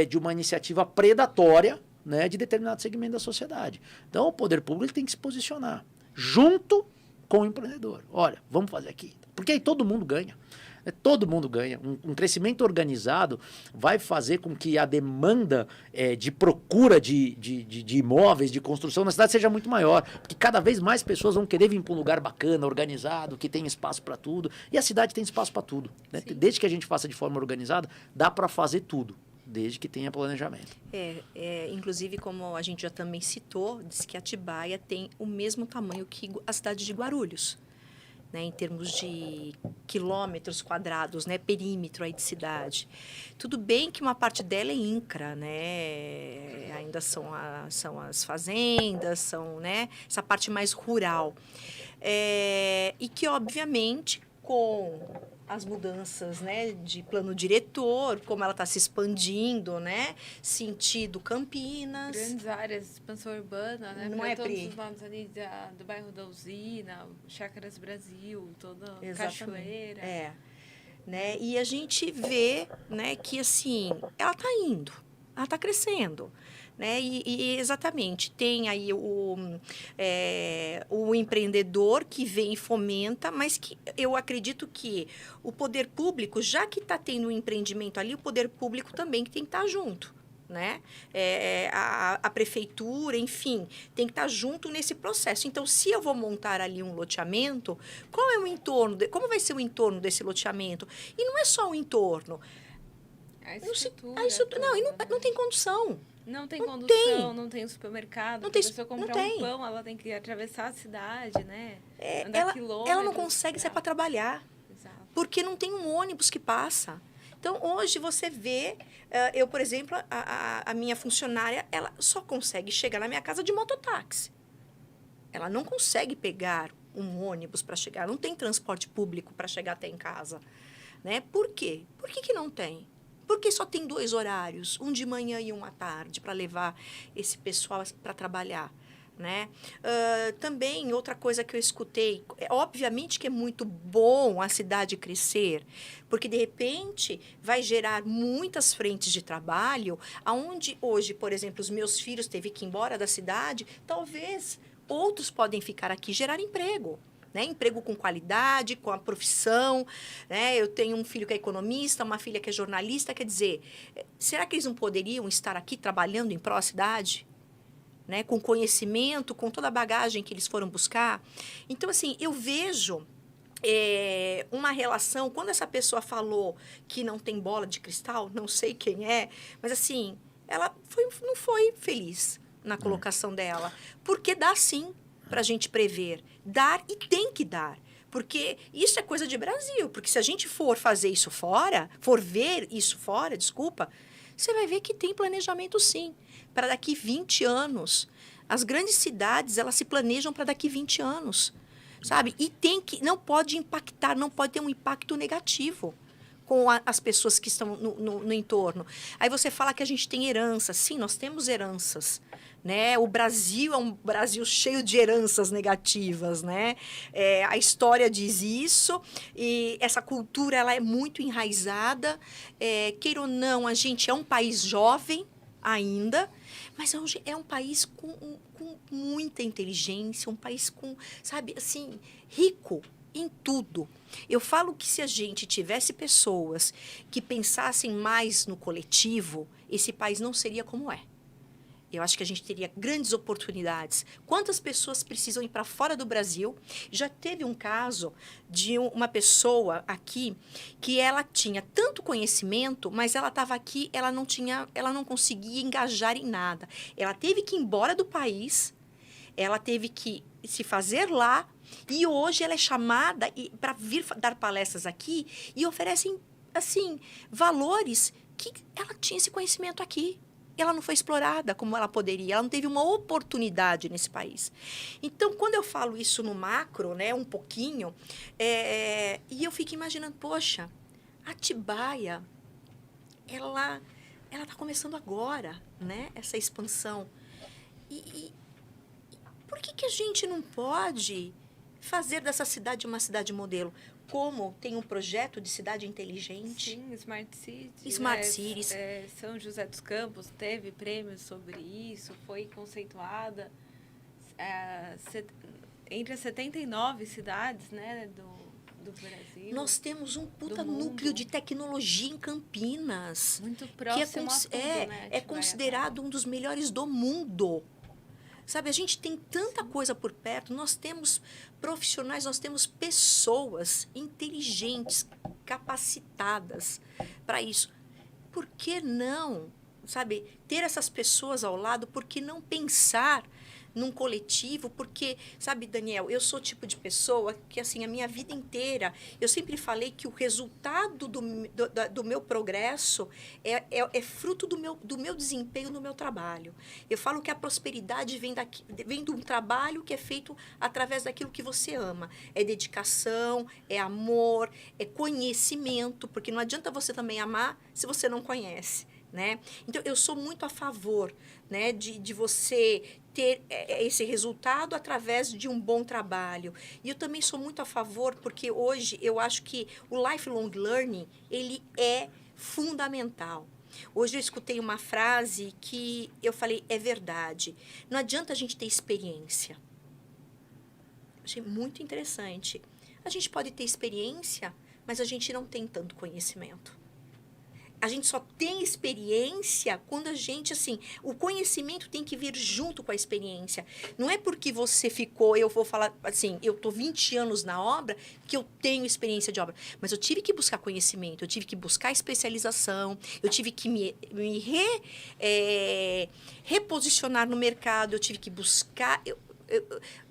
de uma iniciativa predatória, né, de determinado segmento da sociedade. Então o poder público tem que se posicionar junto com o empreendedor. Olha, vamos fazer aqui. Porque aí todo mundo ganha. Todo mundo ganha. Um crescimento organizado vai fazer com que a demanda de procura de imóveis, de construção na cidade seja muito maior. Porque cada vez mais pessoas vão querer vir para um lugar bacana, organizado, que tem espaço para tudo. E a cidade tem espaço para tudo, né? Desde que a gente faça de forma organizada, dá para fazer tudo. Desde que tenha planejamento. Inclusive, como a gente já também citou, diz que Atibaia tem o mesmo tamanho que a cidade de Guarulhos. Né, em termos de quilômetros quadrados, né, perímetro aí de cidade. Tudo bem que uma parte dela é INCRA, né, ainda são as fazendas, são, né, essa parte mais rural. E que, obviamente, com as mudanças, né, de plano diretor, como ela está se expandindo, né, sentido Campinas. Grandes áreas de expansão urbana, né? Não Pra é, todos Pri? os nomes ali do bairro da Usina, Chácaras Brasil, toda Exatamente. Cachoeira. Né? E a gente vê, né, que assim, ela está indo, ela está crescendo. Né? E exatamente, tem aí o empreendedor que vem e fomenta, mas que eu acredito que o poder público, já que está tendo um empreendimento ali, o poder público também que tem que estar junto. Né? A prefeitura, enfim, tem que estar junto nesse processo. Então, se eu vou montar ali um loteamento, qual é o entorno? Como vai ser o entorno desse loteamento? E não é só o entorno. A estrutura. Não tem condição. Não tem condução, não tem supermercado. Não tem, a pessoa comprar não tem. um pão, ela tem que atravessar a cidade, né? Ela não consegue sair para trabalhar. Exato. Porque não tem um ônibus que passa. Então, hoje você vê, eu, por exemplo, a minha funcionária, ela só consegue chegar na minha casa de mototáxi. Ela não consegue pegar um ônibus para chegar, não tem transporte público para chegar até em casa. Né? Por quê? Por que não tem? Porque só tem 2 horários, um de manhã e um à tarde, para levar esse pessoal para trabalhar. Né? Também, outra coisa que eu escutei, obviamente que é muito bom a cidade crescer, porque, de repente, vai gerar muitas frentes de trabalho, onde hoje, por exemplo, os meus filhos teve que ir embora da cidade, talvez outros podem ficar aqui e gerar emprego. Né? Emprego com qualidade, com a profissão. Né? Eu tenho um filho que é economista, uma filha que é jornalista. Quer dizer, será que eles não poderiam estar aqui trabalhando em pró à cidade? Né? Com conhecimento, com toda a bagagem que eles foram buscar. Então, assim, eu vejo uma relação. Quando essa pessoa falou que não tem bola de cristal, não sei quem é, mas, assim, ela não foi feliz na colocação dela. Porque dá, sim, para a gente prever. Dar e tem que dar. Porque isso é coisa de Brasil. Porque se a gente for fazer isso fora, for ver isso fora, desculpa, você vai ver que tem planejamento, sim. Para daqui 20 anos. As grandes cidades, elas se planejam para daqui 20 anos. Sabe? E não pode impactar, não pode ter um impacto negativo com as pessoas que estão no entorno. Aí você fala que a gente tem heranças. Sim, nós temos heranças. Né? O Brasil é um Brasil cheio de heranças negativas. Né? A história diz isso. E essa cultura ela é muito enraizada. Queira ou não, a gente é um país jovem ainda, mas hoje é um país com muita inteligência, um país com, sabe, assim, rico em tudo. Eu falo que se a gente tivesse pessoas que pensassem mais no coletivo, esse país não seria como é. Eu acho que a gente teria grandes oportunidades. Quantas pessoas precisam ir para fora do Brasil? Já teve um caso de uma pessoa aqui que ela tinha tanto conhecimento, mas ela estava aqui, ela não conseguia engajar em nada. Ela teve que ir embora do país, ela teve que se fazer lá, e hoje ela é chamada para vir dar palestras aqui e oferecem, assim, valores que ela tinha esse conhecimento aqui. Ela não foi explorada como ela poderia, ela não teve uma oportunidade nesse país. Então, quando eu falo isso no macro, né, um pouquinho, e eu fico imaginando, poxa, Atibaia, ela está começando agora, né, essa expansão. E por que a gente não pode fazer dessa cidade uma cidade modelo? Como tem um projeto de cidade inteligente. Sim, Smart Cities. Smart Cities. São José dos Campos teve prêmios sobre isso, foi conceituada entre as 79 cidades, né, do Brasil. Nós temos um puta núcleo de tecnologia em Campinas. Muito próximo a tudo, né? É considerado um dos melhores do mundo. Sabe, a gente tem tanta coisa por perto, nós temos profissionais, nós temos pessoas inteligentes, capacitadas para isso. Por que não, sabe, ter essas pessoas ao lado? Por que não pensar, num coletivo, porque, sabe, Daniel, eu sou o tipo de pessoa que, assim, a minha vida inteira, eu sempre falei que o resultado do meu progresso é fruto do meu desempenho no meu trabalho. Eu falo que a prosperidade vem de um trabalho que é feito através daquilo que você ama. É dedicação, é amor, é conhecimento, porque não adianta você também amar se você não conhece, né? Então, eu sou muito a favor, né, de você ter esse resultado através de um bom trabalho. E eu também sou muito a favor, porque hoje eu acho que o lifelong learning, ele é fundamental. Hoje eu escutei uma frase que eu falei, é verdade. Não adianta a gente ter experiência. Achei muito interessante. A gente pode ter experiência, mas a gente não tem tanto conhecimento. A gente só tem experiência quando a gente, assim, o conhecimento tem que vir junto com a experiência. Não é porque você ficou, eu vou falar assim, eu estou 20 anos na obra, que eu tenho experiência de obra. Mas eu tive que buscar conhecimento, eu tive que buscar especialização, eu tive que me reposicionar no mercado, eu tive que buscar...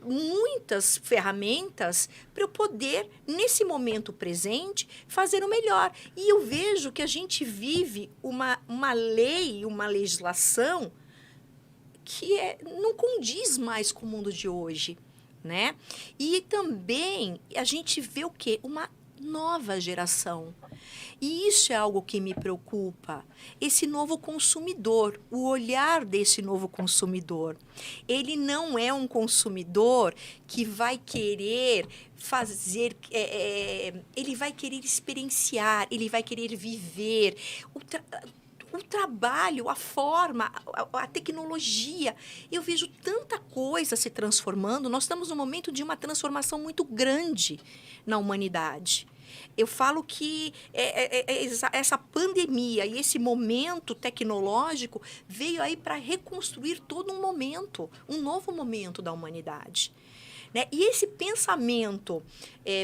muitas ferramentas para eu poder, nesse momento presente, fazer o melhor. E eu vejo que a gente vive uma lei, uma legislação que não condiz mais com o mundo de hoje, né? E também a gente vê o quê? Uma nova geração. E isso é algo que me preocupa. Esse novo consumidor, o olhar desse novo consumidor. Ele não é um consumidor que vai querer fazer... ele vai querer experienciar, ele vai querer viver. O trabalho, a forma, a tecnologia. Eu vejo tanta coisa se transformando. Nós estamos num momento de uma transformação muito grande na humanidade. Eu falo que essa pandemia e esse momento tecnológico veio aí para reconstruir todo um momento, um novo momento da humanidade. Né? E esse pensamento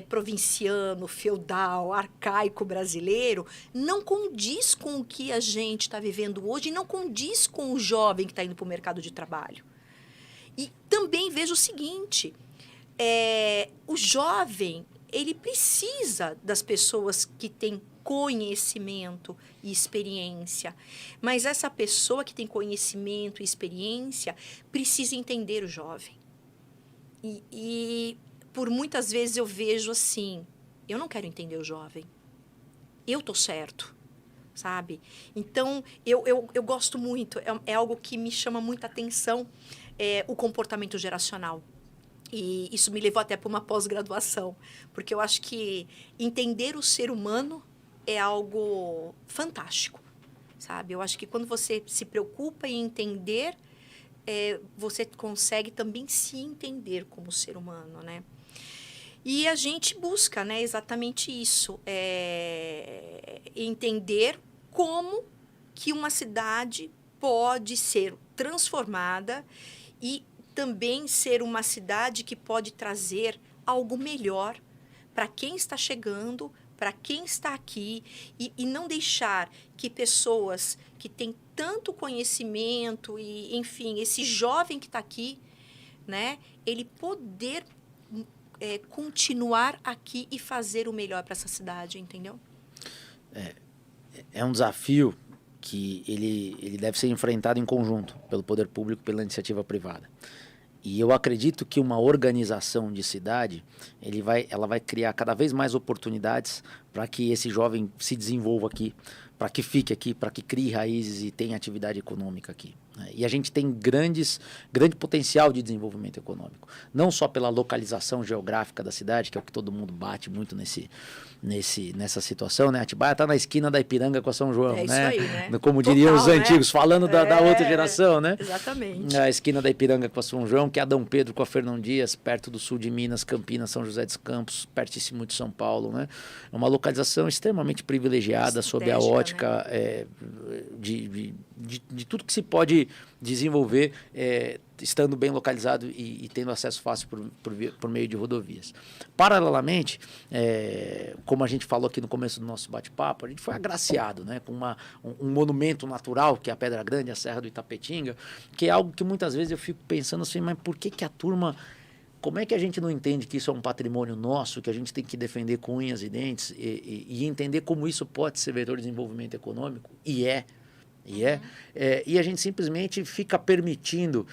provinciano, feudal, arcaico brasileiro não condiz com o que a gente está vivendo hoje e não condiz com o jovem que está indo para o mercado de trabalho. E também vejo o seguinte, o jovem, ele precisa das pessoas que têm conhecimento e experiência. Mas essa pessoa que tem conhecimento e experiência precisa entender o jovem. E por muitas vezes eu vejo assim, eu não quero entender o jovem. Eu estou certo, sabe? Então, eu gosto muito, é algo que me chama muita atenção, o comportamento geracional. E isso me levou até para uma pós-graduação, porque eu acho que entender o ser humano é algo fantástico, sabe? Eu acho que quando você se preocupa em entender, você consegue também se entender como ser humano, né? E a gente busca, né, exatamente isso, entender como que uma cidade pode ser transformada e também ser uma cidade que pode trazer algo melhor para quem está chegando, para quem está aqui, e não deixar que pessoas que têm tanto conhecimento, e enfim, esse jovem que está aqui, né, ele poder continuar aqui e fazer o melhor para essa cidade, entendeu? É um desafio que ele deve ser enfrentado em conjunto, pelo poder público, pela iniciativa privada. E eu acredito que uma organização de cidade, ela vai criar cada vez mais oportunidades para que esse jovem se desenvolva aqui, para que fique aqui, para que crie raízes e tenha atividade econômica aqui. E a gente tem grande potencial de desenvolvimento econômico. Não só pela localização geográfica da cidade, que é o que todo mundo bate muito nessa situação, né? Atibaia está na esquina da Ipiranga com a São João, né? Isso aí, né? Como diriam os antigos, né? Falando da outra geração, né? Exatamente. A esquina da Ipiranga com a São João, que é Adão Pedro com a Fernão Dias, perto do sul de Minas, Campinas, São José dos Campos, pertíssimo de São Paulo, né? É uma localização extremamente privilegiada sob a ótica, né? De tudo que se pode desenvolver estando bem localizado e tendo acesso fácil por meio de rodovias. Paralelamente, como a gente falou aqui no começo do nosso bate-papo, a gente foi agraciado, né, com um monumento natural, que é a Pedra Grande, a Serra do Itapetinga, que é algo que muitas vezes eu fico pensando assim, mas por que a turma... Como é que a gente não entende que isso é um patrimônio nosso, que a gente tem que defender com unhas e dentes e entender como isso pode ser vetor de desenvolvimento econômico? E a gente simplesmente fica permitindo,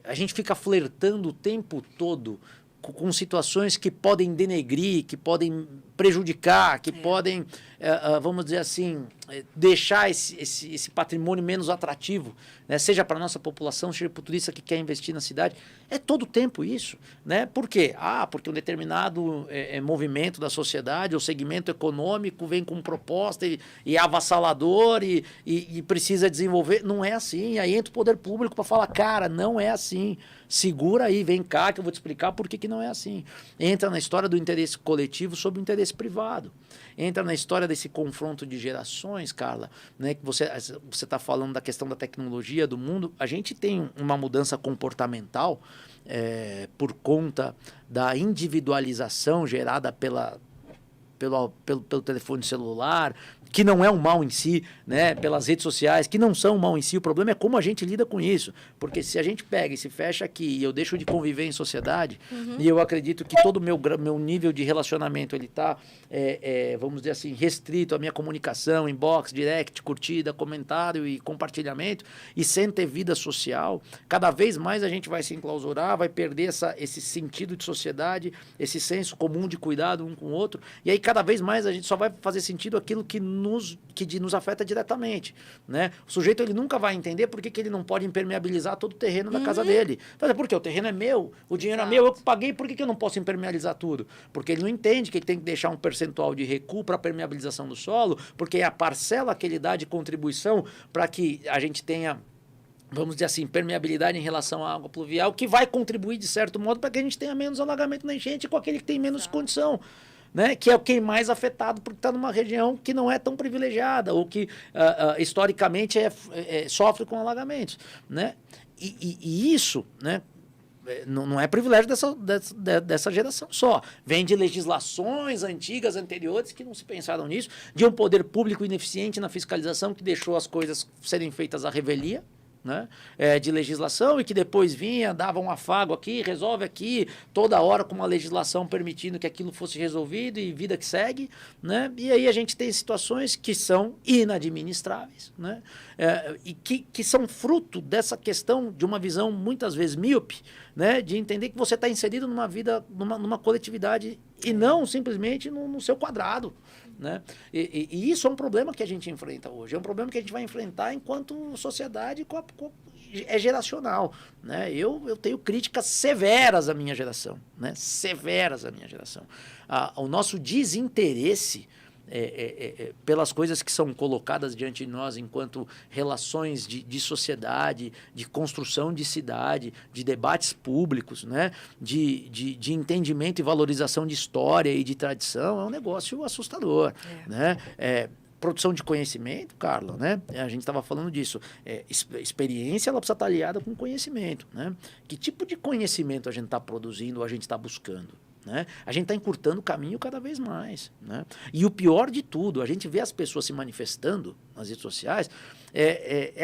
a gente fica flertando o tempo todo com situações que podem denegrir, que podem prejudicar, que podem, vamos dizer assim, deixar esse patrimônio menos atrativo, né? Seja para a nossa população, seja para o turista que quer investir na cidade. É todo o tempo isso. Né? Por quê? Porque um determinado movimento da sociedade ou segmento econômico vem com proposta e é avassalador e precisa desenvolver. Não é assim. Aí entra o poder público para falar, cara, não é assim. Segura aí, vem cá que eu vou te explicar por que não é assim. Entra na história do interesse coletivo sobre o interesse privado. Entra na história desse confronto de gerações, Carla, né, que você está falando da questão da tecnologia do mundo. A gente tem uma mudança comportamental por conta da individualização gerada pelo telefone celular, que não é um mal em si, né, pelas redes sociais, que não são um mal em si. O problema é como a gente lida com isso. Porque se a gente pega e se fecha aqui e eu deixo de conviver em sociedade, e eu acredito que todo o meu nível de relacionamento ele está, vamos dizer assim, restrito à minha comunicação, inbox, direct, curtida, comentário e compartilhamento, e sem ter vida social, cada vez mais a gente vai se enclausurar, vai perder esse sentido de sociedade, esse senso comum de cuidado um com o outro, e aí cada vez mais a gente só vai fazer sentido aquilo que nos afeta diretamente, né? O sujeito ele nunca vai entender por que ele não pode impermeabilizar todo o terreno da casa dele. Por quê? O terreno é meu, o dinheiro é meu, eu paguei, por que eu não posso impermeabilizar tudo? Porque ele não entende que ele tem que deixar um percentual de recuo para a permeabilização do solo, porque é a parcela que ele dá de contribuição para que a gente tenha, vamos dizer assim, permeabilidade em relação à água pluvial, que vai contribuir de certo modo para que a gente tenha menos alagamento na enchente com aquele que tem menos condição. Né? Que é quem mais afetado porque está numa região que não é tão privilegiada ou que historicamente sofre com alagamentos. Né? E isso, né, não é privilégio dessa geração só. Vem de legislações antigas, anteriores, que não se pensaram nisso, de um poder público ineficiente na fiscalização que deixou as coisas serem feitas à revelia. Né? De legislação e que depois vinha, dava um afago aqui, resolve aqui, toda hora com uma legislação permitindo que aquilo fosse resolvido e vida que segue, né? E aí a gente tem situações que são inadministráveis, né? E que são fruto dessa questão de uma visão muitas vezes míope, né? De entender que você está inserido numa vida, numa coletividade e não simplesmente no seu quadrado. Né? E isso é um problema que a gente enfrenta hoje, é um problema que a gente vai enfrentar enquanto sociedade é geracional. Né? Eu tenho críticas severas à minha geração, né? Severas à minha geração. O nosso desinteresse pelas coisas que são colocadas diante de nós enquanto relações de sociedade, de construção de cidade, de debates públicos, né? de entendimento e valorização de história e de tradição, é um negócio assustador. Né? Produção de conhecimento, Carla, né? A gente estava falando disso. Experiência ela precisa estar aliada com conhecimento. Né? Que tipo de conhecimento a gente está produzindo ou a gente está buscando? Né? A gente está encurtando o caminho cada vez mais. Né? E o pior de tudo, a gente vê as pessoas se manifestando nas redes sociais,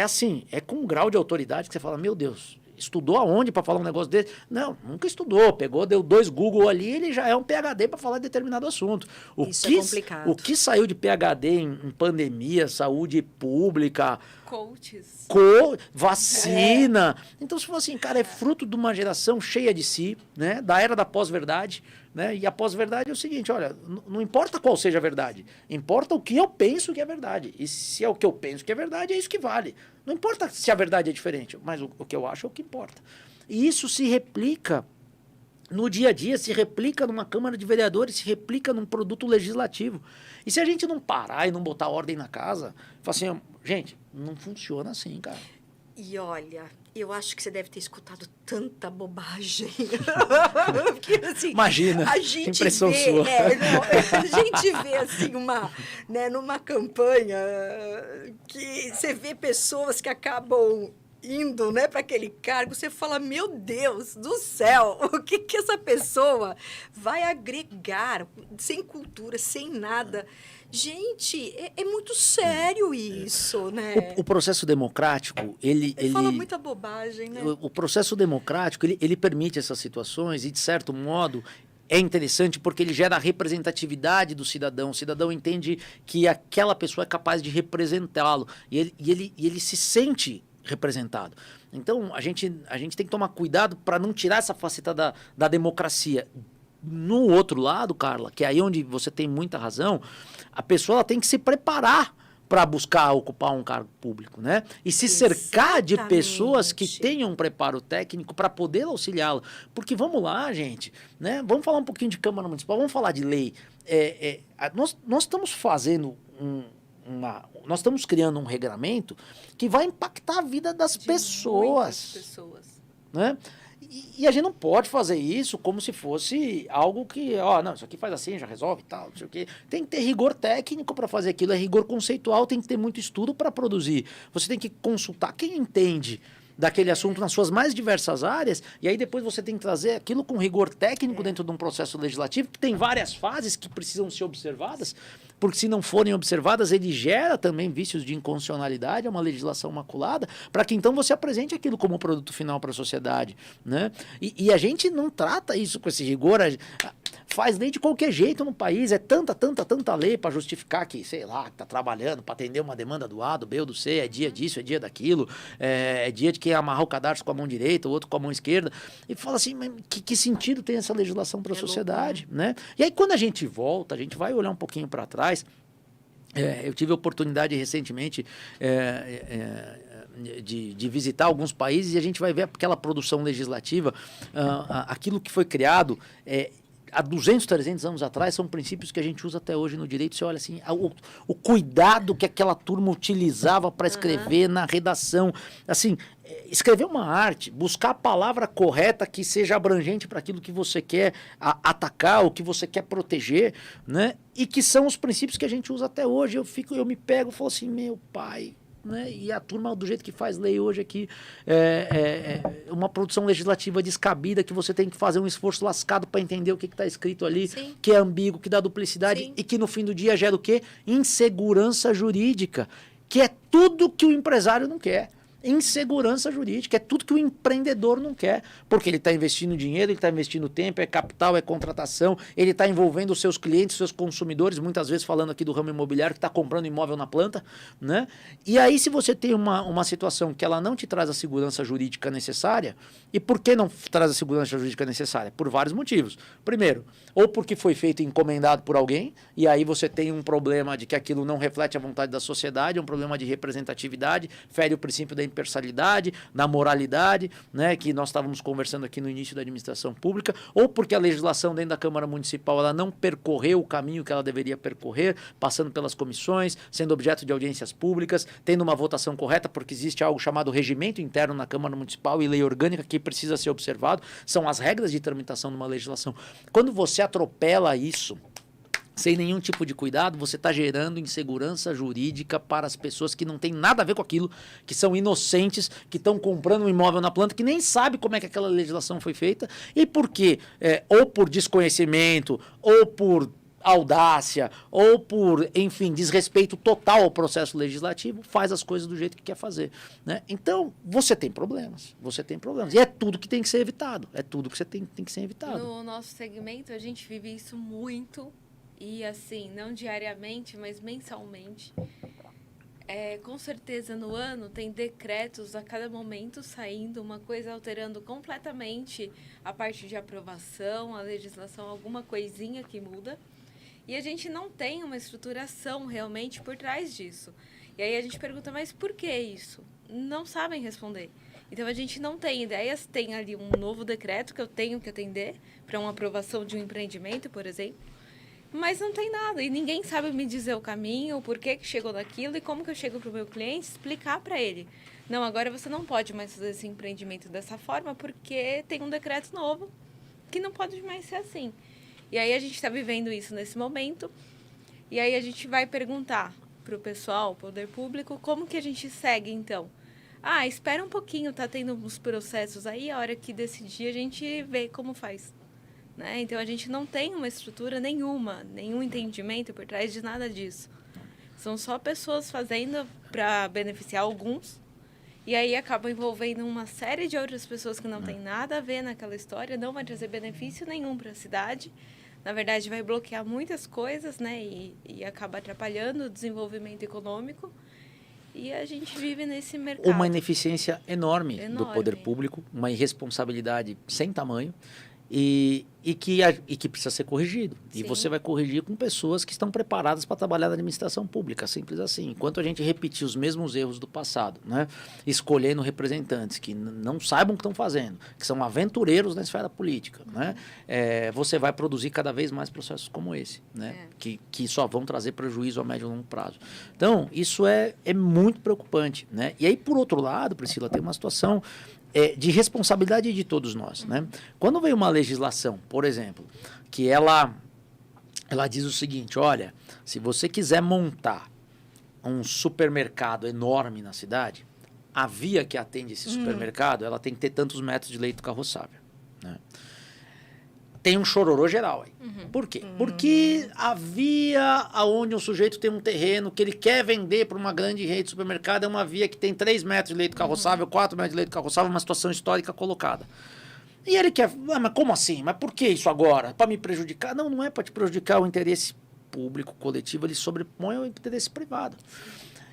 assim, é com um grau de autoridade que você fala, meu Deus, estudou aonde para falar um negócio desse? Não, nunca estudou, deu 2 Google ali, ele já é um PhD para falar de determinado assunto. Isso é complicado. O que saiu de PhD em pandemia, saúde pública... Coaches. Vacina. Então, se for assim, cara, é fruto de uma geração cheia de si, né? Da era da pós-verdade, né? E a pós-verdade é o seguinte, olha, não importa qual seja a verdade, importa o que eu penso que é verdade. E se é o que eu penso que é verdade, é isso que vale. Não importa se a verdade é diferente, mas o que eu acho é o que importa. E isso se replica no dia a dia, se replica numa Câmara de Vereadores, se replica num produto legislativo. E se a gente não parar e não botar ordem na casa, fala assim, gente, não funciona assim, cara. E olha, eu acho que você deve ter escutado tanta bobagem. Porque, assim, imagina, a gente impressão vê, sua. A gente vê assim numa campanha que você vê pessoas que acabam indo, né, para aquele cargo, você fala, meu Deus do céu, o que essa pessoa vai agregar sem cultura, sem nada? Gente, é muito sério isso, né? O processo democrático, ele fala muita bobagem, né? O processo democrático, ele permite essas situações e, de certo modo, é interessante porque ele gera a representatividade do cidadão. O cidadão entende que aquela pessoa é capaz de representá-lo e ele se sente representado. Então, a gente tem que tomar cuidado para não tirar essa faceta da democracia. No outro lado, Carla, que é aí onde você tem muita razão, a pessoa ela tem que se preparar para buscar ocupar um cargo público, né? E se cercar de pessoas que tenham um preparo técnico para poder auxiliá-la. Porque vamos lá, gente, né? Vamos falar um pouquinho de Câmara Municipal, vamos falar de lei. Nós estamos fazendo nós estamos criando um regramento que vai impactar a vida das pessoas. Né? E a gente não pode fazer isso como se fosse algo que, não, isso aqui faz assim, já resolve e tal, não sei o quê. Tem que ter rigor técnico para fazer aquilo, é rigor conceitual, tem que ter muito estudo para produzir. Você tem que consultar quem entende daquele assunto nas suas mais diversas áreas, e aí depois você tem que trazer aquilo com rigor técnico dentro de um processo legislativo, que tem várias fases que precisam ser observadas, porque se não forem observadas, ele gera também vícios de inconstitucionalidade, é uma legislação maculada, para que então você apresente aquilo como produto final para a sociedade, né? E a gente não trata isso com esse rigor, faz lei de qualquer jeito no país, é tanta lei para justificar que, sei lá, está trabalhando para atender uma demanda do A, do B ou do C, é dia disso, é dia daquilo, é dia de quem amarrar o cadarço com a mão direita, o outro com a mão esquerda, e fala assim, mas que sentido tem essa legislação para a sociedade, louco, né? E aí quando a gente volta, a gente vai olhar um pouquinho para trás. Eu tive a oportunidade recentemente de visitar alguns países e a gente vai ver aquela produção legislativa, aquilo que foi criado há 200, 300 anos atrás, são princípios que a gente usa até hoje no direito. Você olha assim, o cuidado que aquela turma utilizava para escrever na redação. Assim, escrever uma arte, buscar a palavra correta que seja abrangente para aquilo que você quer atacar, ou que você quer proteger, né? E que são os princípios que a gente usa até hoje. Eu me pego e falo assim, meu pai... Né? E a turma, do jeito que faz lei hoje aqui, é uma produção legislativa descabida, que você tem que fazer um esforço lascado para entender o que está escrito ali, Sim. que é ambíguo, que dá duplicidade, Sim. e que no fim do dia gera o quê? Insegurança jurídica, que é tudo que o empresário não quer. Insegurança jurídica, é tudo que o empreendedor não quer, porque ele está investindo dinheiro, ele está investindo tempo, é capital, é contratação, ele está envolvendo os seus clientes, seus consumidores, muitas vezes falando aqui do ramo imobiliário, que está comprando imóvel na planta, né? E aí, se você tem uma situação que ela não te traz a segurança jurídica necessária, e por que não traz a segurança jurídica necessária? Por vários motivos. Primeiro, ou porque foi feito e encomendado por alguém, e aí você tem um problema de que aquilo não reflete a vontade da sociedade, é um problema de representatividade, fere o princípio da imparcialidade, da moralidade, né, que nós estávamos conversando aqui no início da administração pública, ou porque a legislação dentro da Câmara Municipal ela não percorreu o caminho que ela deveria percorrer, passando pelas comissões, sendo objeto de audiências públicas, tendo uma votação correta, porque existe algo chamado regimento interno na Câmara Municipal e lei orgânica que precisa ser observado, são as regras de tramitação de uma legislação. Quando você atropela isso, sem nenhum tipo de cuidado, você está gerando insegurança jurídica para as pessoas que não têm nada a ver com aquilo, que são inocentes, que estão comprando um imóvel na planta, que nem sabe como é que aquela legislação foi feita, e por quê? Ou por desconhecimento, ou por audácia, ou por, enfim, desrespeito total ao processo legislativo, faz as coisas do jeito que quer fazer, né? Então, você tem problemas, e é tudo que tem que ser evitado, é tudo que você tem que ser evitado. No nosso segmento, a gente vive isso muito, e assim, não diariamente, mas mensalmente. Com certeza no ano tem decretos a cada momento saindo, uma coisa alterando completamente a parte de aprovação, a legislação, alguma coisinha que muda. E a gente não tem uma estruturação realmente por trás disso. E aí a gente pergunta, mas por que isso? Não sabem responder. Então a gente não tem ideias, tem ali um novo decreto que eu tenho que atender para uma aprovação de um empreendimento, por exemplo. Mas não tem nada, e ninguém sabe me dizer o caminho, o porquê que chegou daquilo e como que eu chego para o meu cliente explicar para ele. Não, agora você não pode mais fazer esse empreendimento dessa forma porque tem um decreto novo que não pode mais ser assim. E aí a gente está vivendo isso nesse momento, e aí a gente vai perguntar para o pessoal, poder público, como que a gente segue então? espera um pouquinho, tá tendo uns processos aí, a hora que decidir a gente vê como faz. Né? Então, a gente não tem uma estrutura nenhuma, nenhum entendimento por trás de nada disso. São só pessoas fazendo para beneficiar alguns, e aí acaba envolvendo uma série de outras pessoas que não tem nada a ver naquela história, não vai trazer benefício nenhum para a cidade. Na verdade, vai bloquear muitas coisas, né? E acaba atrapalhando o desenvolvimento econômico. E a gente vive nesse mercado. Uma ineficiência enorme do poder público, uma irresponsabilidade sem tamanho. E que precisa ser corrigido. Sim. E você vai corrigir com pessoas que estão preparadas para trabalhar na administração pública, simples assim. Enquanto a gente repetir os mesmos erros do passado, né? Escolhendo representantes que não saibam o que estão fazendo, que são aventureiros na esfera política, né? Você vai produzir cada vez mais processos como esse, né? Que só vão trazer prejuízo a médio e longo prazo. Então, isso é muito preocupante, né? E aí, por outro lado, Priscila, tem uma situação de responsabilidade de todos nós, né? Quando vem uma legislação, por exemplo, que ela diz o seguinte, olha, se você quiser montar um supermercado enorme na cidade, a via que atende esse supermercado, ela tem que ter tantos metros de leito carroçável, né? Tem um chororô geral aí. Por quê? Porque a via onde um sujeito tem um terreno que ele quer vender para uma grande rede de supermercado é uma via que tem 3 metros de leito carroçável, 4 metros de leito carroçável, uma situação histórica colocada. E ele quer... mas como assim? Mas por que isso agora? Para me prejudicar? Não, não é para te prejudicar. O interesse público, coletivo, ele sobrepõe ao interesse privado.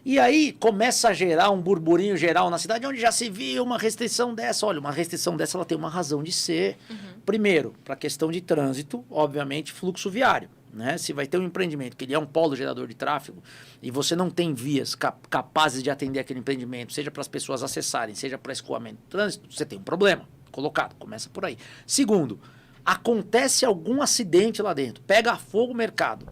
E aí começa a gerar um burburinho geral na cidade, onde já se viu uma restrição dessa. Olha, uma restrição dessa ela tem uma razão de ser. Primeiro, para a questão de trânsito, obviamente, fluxo viário. Né? Se vai ter um empreendimento que ele é um polo gerador de tráfego e você não tem vias capazes de atender aquele empreendimento, seja para as pessoas acessarem, seja para escoamento do trânsito, você tem um problema colocado. Começa por aí. Segundo, acontece algum acidente lá dentro, pega fogo o mercado,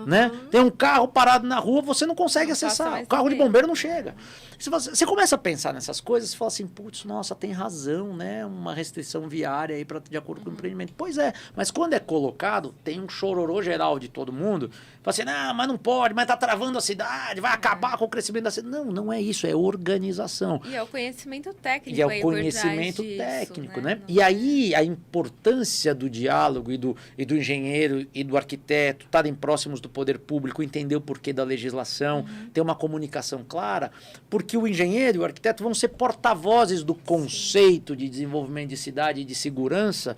né? Tem um carro parado na rua, você não consegue acessar, o carro de bombeiro não chega. Se você começa a pensar nessas coisas, você fala assim, putz, nossa, tem razão, né? Uma restrição viária aí de acordo com o empreendimento. Pois é, mas quando é colocado, tem um chororô geral de todo mundo, fala assim, não, mas não pode, mas tá travando a cidade, vai acabar com o crescimento da cidade. Não, não é isso, é organização. E é o conhecimento técnico. E é o conhecimento técnico, né? E aí a importância do diálogo e do engenheiro e do arquiteto estarem próximos do poder público, entender o porquê da legislação, ter uma comunicação clara, porque o engenheiro e o arquiteto vão ser porta-vozes do conceito de desenvolvimento de cidade e de segurança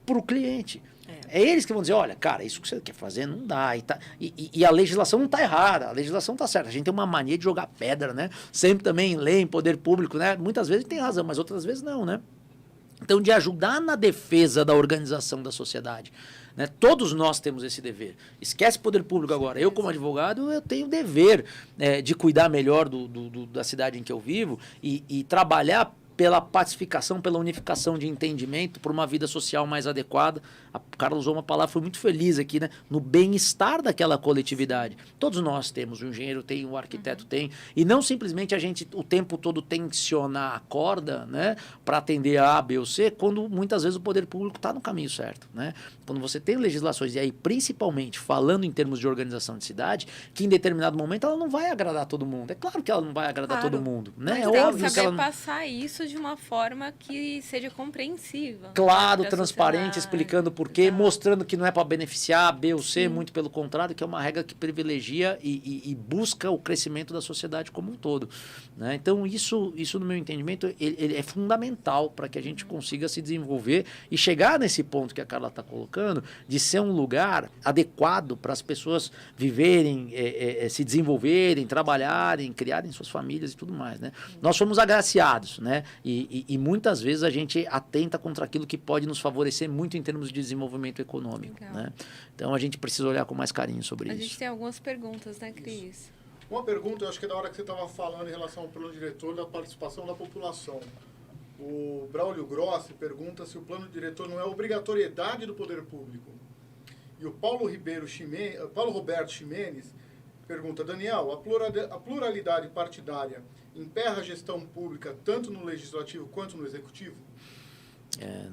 para o cliente. É eles que vão dizer, olha, cara, isso que você quer fazer não dá. E a legislação não está errada, a legislação está certa. A gente tem uma mania de jogar pedra, né? Sempre também em lei, em poder público, né? Muitas vezes tem razão, mas outras vezes não, né? Então, de ajudar na defesa da organização da sociedade. Né? Todos nós temos esse dever. Esquece poder público agora. Eu, como advogado, eu tenho o dever de cuidar melhor da cidade em que eu vivo e trabalhar pela pacificação, pela unificação de entendimento, por uma vida social mais adequada. A Carla usou uma palavra, foi muito feliz aqui, né? No bem-estar daquela coletividade. Todos nós temos, o engenheiro tem, o arquiteto tem, e não simplesmente a gente o tempo todo tensionar a corda, né? Para atender a B ou C, quando muitas vezes o poder público está no caminho certo, né? Quando você tem legislações, e aí principalmente falando em termos de organização de cidade, que em determinado momento ela não vai agradar todo mundo. É claro que ela não vai agradar todo mundo, né? Mas é óbvio que ela passar isso de uma forma que seja compreensível. Claro, transparente, explicando por quê, mostrando que não é para beneficiar A, B ou C, muito pelo contrário, que é uma regra que privilegia e busca o crescimento da sociedade como um todo. Né? Então, isso, no meu entendimento, ele é fundamental para que a gente consiga se desenvolver e chegar nesse ponto que a Carla está colocando, de ser um lugar adequado para as pessoas viverem, se desenvolverem, trabalharem, criarem suas famílias e tudo mais. Né? Nós somos agraciados, né? E muitas vezes a gente atenta contra aquilo que pode nos favorecer muito em termos de desenvolvimento econômico. Né? Então a gente precisa olhar com mais carinho sobre isso. A gente tem algumas perguntas, né, Cris? Isso. Uma pergunta, eu acho que é da hora que você estava falando em relação ao plano diretor da participação da população. O Braulio Grossi pergunta se o plano diretor não é obrigatoriedade do poder público. E o Paulo Roberto Ximenes pergunta, Daniel, a pluralidade partidária emperra a gestão pública tanto no legislativo quanto no executivo?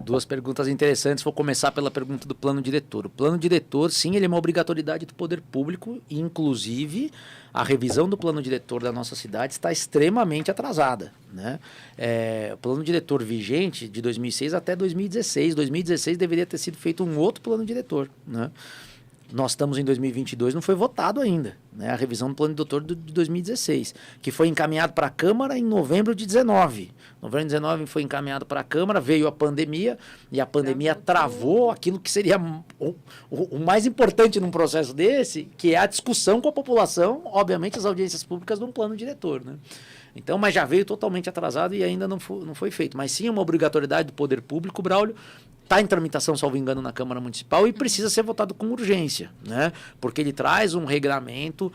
Duas perguntas interessantes. Vou começar pela pergunta do plano diretor. O plano diretor, sim, ele é uma obrigatoriedade do poder público, e, inclusive, a revisão do plano diretor da nossa cidade está extremamente atrasada, né? O plano diretor vigente de 2006 até 2016. 2016 deveria ter sido feito um outro plano diretor, né? Nós estamos em 2022, não foi votado ainda, né? A revisão do plano diretor de 2016, que foi encaminhado para a Câmara em novembro de 19. Novembro de 19 foi encaminhado para a Câmara, veio a pandemia, e a pandemia travou aquilo que seria o mais importante num processo desse, que é a discussão com a população, obviamente as audiências públicas de um plano diretor, né? Então, mas já veio totalmente atrasado e ainda não foi feito. Mas sim, uma obrigatoriedade do poder público, Braulio, está em tramitação, salvo engano, na Câmara Municipal, e precisa ser votado com urgência, né? Porque ele traz um regramento,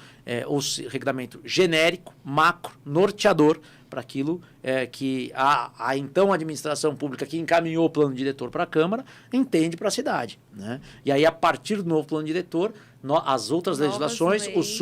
regramento genérico, macro, norteador, para aquilo que a então administração pública que encaminhou o plano diretor para a Câmara entende para a cidade, né? E aí, a partir do novo plano diretor, as outras legislações, os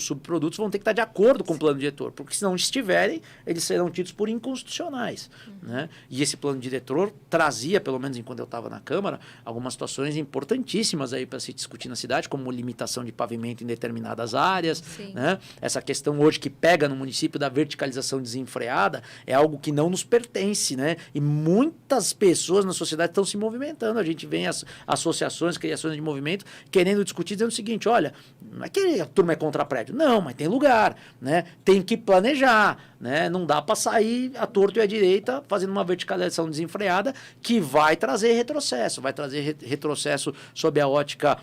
subprodutos vão ter que estar de acordo com o plano diretor, porque se não estiverem, eles serão tidos por inconstitucionais, né? E esse plano diretor trazia, pelo menos enquanto eu estava na Câmara, algumas situações importantíssimas aí para se discutir na cidade, como limitação de pavimento em determinadas áreas, né? Essa questão hoje que pega no município da verticalização desenfreada é algo que não nos pertence, né? E muitas pessoas na sociedade estão se movimentando. A gente vê as associações, criações de movimento querendo discutir, dizendo o seguinte: olha, não é que a turma é contra prédio, não, mas tem lugar, né? Tem que planejar, né? Não dá para sair à torto e à direita fazendo uma verticalização desenfreada que vai trazer retrocesso sob a ótica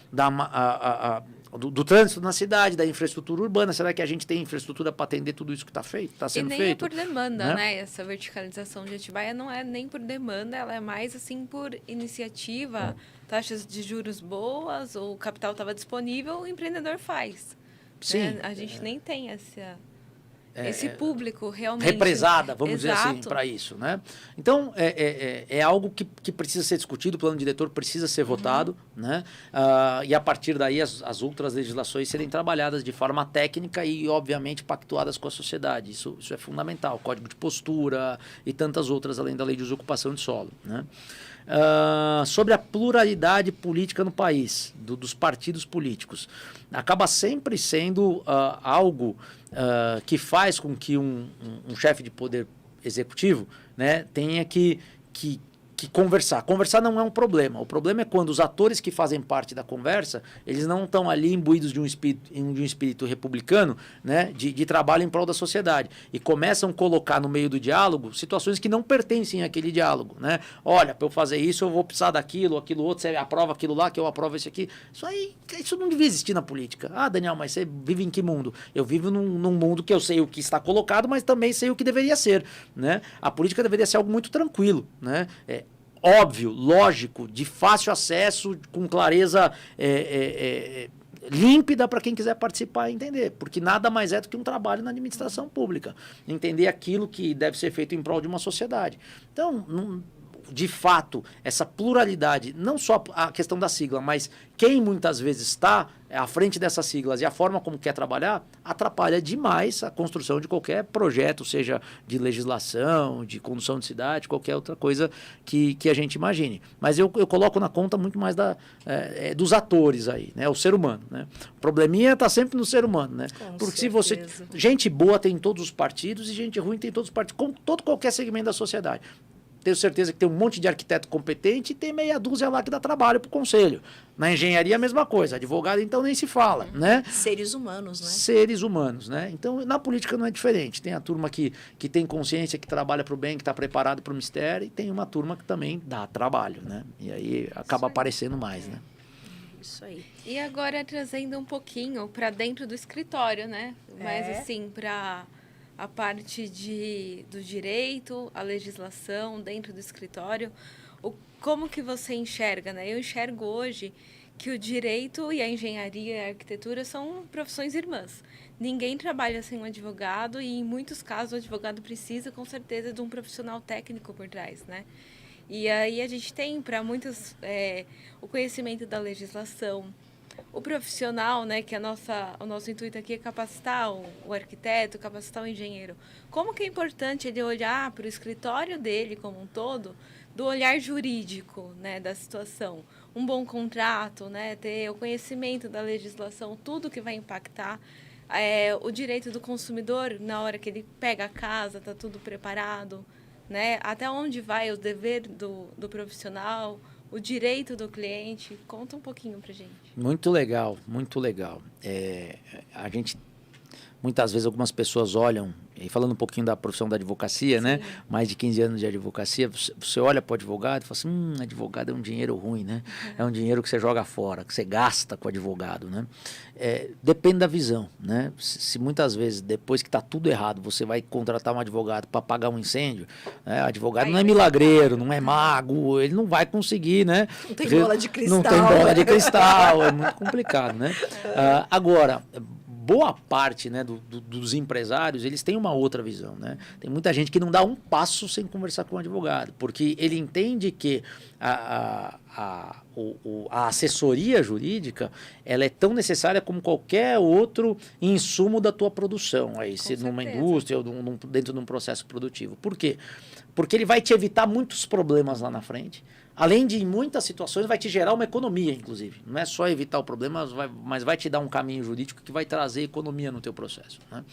do trânsito na cidade, da infraestrutura urbana. Será que a gente tem infraestrutura para atender tudo isso que está sendo feito? E nem é por demanda, né? Essa verticalização de Atibaia não é nem por demanda, ela é mais assim por iniciativa, taxas de juros boas, o capital estava disponível, o empreendedor faz. Sim. Né? A gente nem tem esse público realmente represada, vamos dizer assim, para isso, né? Então, é algo que precisa ser discutido, o plano diretor precisa ser votado, né? E a partir daí as outras legislações serem trabalhadas de forma técnica e, obviamente, pactuadas com a sociedade. Isso é fundamental. Código de postura e tantas outras, além da lei de usocupação de solo, né? Sobre a pluralidade política no país, dos partidos políticos, acaba sempre sendo algo que faz com que um chefe de poder executivo, né, tenha que conversar. Conversar não é um problema. O problema é quando os atores que fazem parte da conversa, eles não estão ali imbuídos de um espírito republicano, né, de trabalho em prol da sociedade, e começam a colocar no meio do diálogo situações que não pertencem àquele diálogo, né? Olha, para eu fazer isso eu vou precisar daquilo, aquilo outro, você aprova aquilo lá, que eu aprovo esse aqui. Isso não devia existir na política. Ah, Daniel, mas você vive em que mundo? Eu vivo num mundo que eu sei o que está colocado, mas também sei o que deveria ser, né? A política deveria ser algo muito tranquilo, né? Óbvio, lógico, de fácil acesso, com clareza límpida para quem quiser participar e entender, porque nada mais é do que um trabalho na administração pública, entender aquilo que deve ser feito em prol de uma sociedade. Então, de fato, essa pluralidade, não só a questão da sigla, mas quem muitas vezes está à frente dessas siglas e a forma como quer trabalhar, atrapalha demais a construção de qualquer projeto, seja de legislação, de condução de cidade, qualquer outra coisa que a gente imagine. Mas eu coloco na conta muito mais dos atores aí, né? O ser humano, né? O probleminha está sempre no ser humano, né? Porque certeza. Gente boa tem em todos os partidos e gente ruim tem em todos os partidos, com qualquer segmento da sociedade. Tenho certeza que tem um monte de arquiteto competente e tem meia dúzia lá que dá trabalho para o conselho. Na engenharia, a mesma coisa. Advogado, então, nem se fala, né? Seres humanos, né? Seres humanos, né? Então, na política não é diferente. Tem a turma que tem consciência, que trabalha para o bem, que está preparado para o mistério, e tem uma turma que também dá trabalho, né? E aí acaba aparecendo mais, né? Isso aí. E agora, trazendo um pouquinho para dentro do escritório, né? Mas, assim, para a parte do direito, a legislação dentro do escritório, como que você enxerga, né? Eu enxergo hoje que o direito e a engenharia e a arquitetura são profissões irmãs. Ninguém trabalha sem um advogado e, em muitos casos, o advogado precisa, com certeza, de um profissional técnico por trás, né? E aí a gente tem, para muitos, o conhecimento da legislação. O profissional, né, que o nosso intuito aqui é capacitar o arquiteto, capacitar o engenheiro. Como que é importante ele olhar para o escritório dele como um todo, do olhar jurídico, né, da situação. Um bom contrato, né, ter o conhecimento da legislação, tudo que vai impactar. O direito do consumidor, na hora que ele pega a casa, está tudo preparado, né? Até onde vai o dever do profissional, o direito do cliente. Conta um pouquinho para gente. Muito legal, muito legal. A gente, muitas vezes, algumas pessoas olham, e falando um pouquinho da profissão da advocacia, Sim. né? Mais de 15 anos de advocacia, você olha para o advogado e fala assim, advogado é um dinheiro ruim, né? É um dinheiro que você joga fora, que você gasta com o advogado, né? Depende da visão, né? Se muitas vezes, depois que está tudo errado, você vai contratar um advogado para apagar um incêndio, né? O advogado não é milagreiro, não é mago, ele não vai conseguir, né? Não tem bola de cristal. Não tem bola de cristal, é muito complicado, né? Agora, boa parte, né, dos empresários, eles têm uma outra visão, né? Tem muita gente que não dá um passo sem conversar com o advogado, porque ele entende que a assessoria jurídica, ela é tão necessária como qualquer outro insumo da tua produção, aí, se numa indústria ou dentro de um processo produtivo. Por quê? Porque ele vai te evitar muitos problemas lá na frente. Além de, em muitas situações, vai te gerar uma economia, inclusive. Não é só evitar o problema, mas vai te dar um caminho jurídico que vai trazer economia no teu processo, né?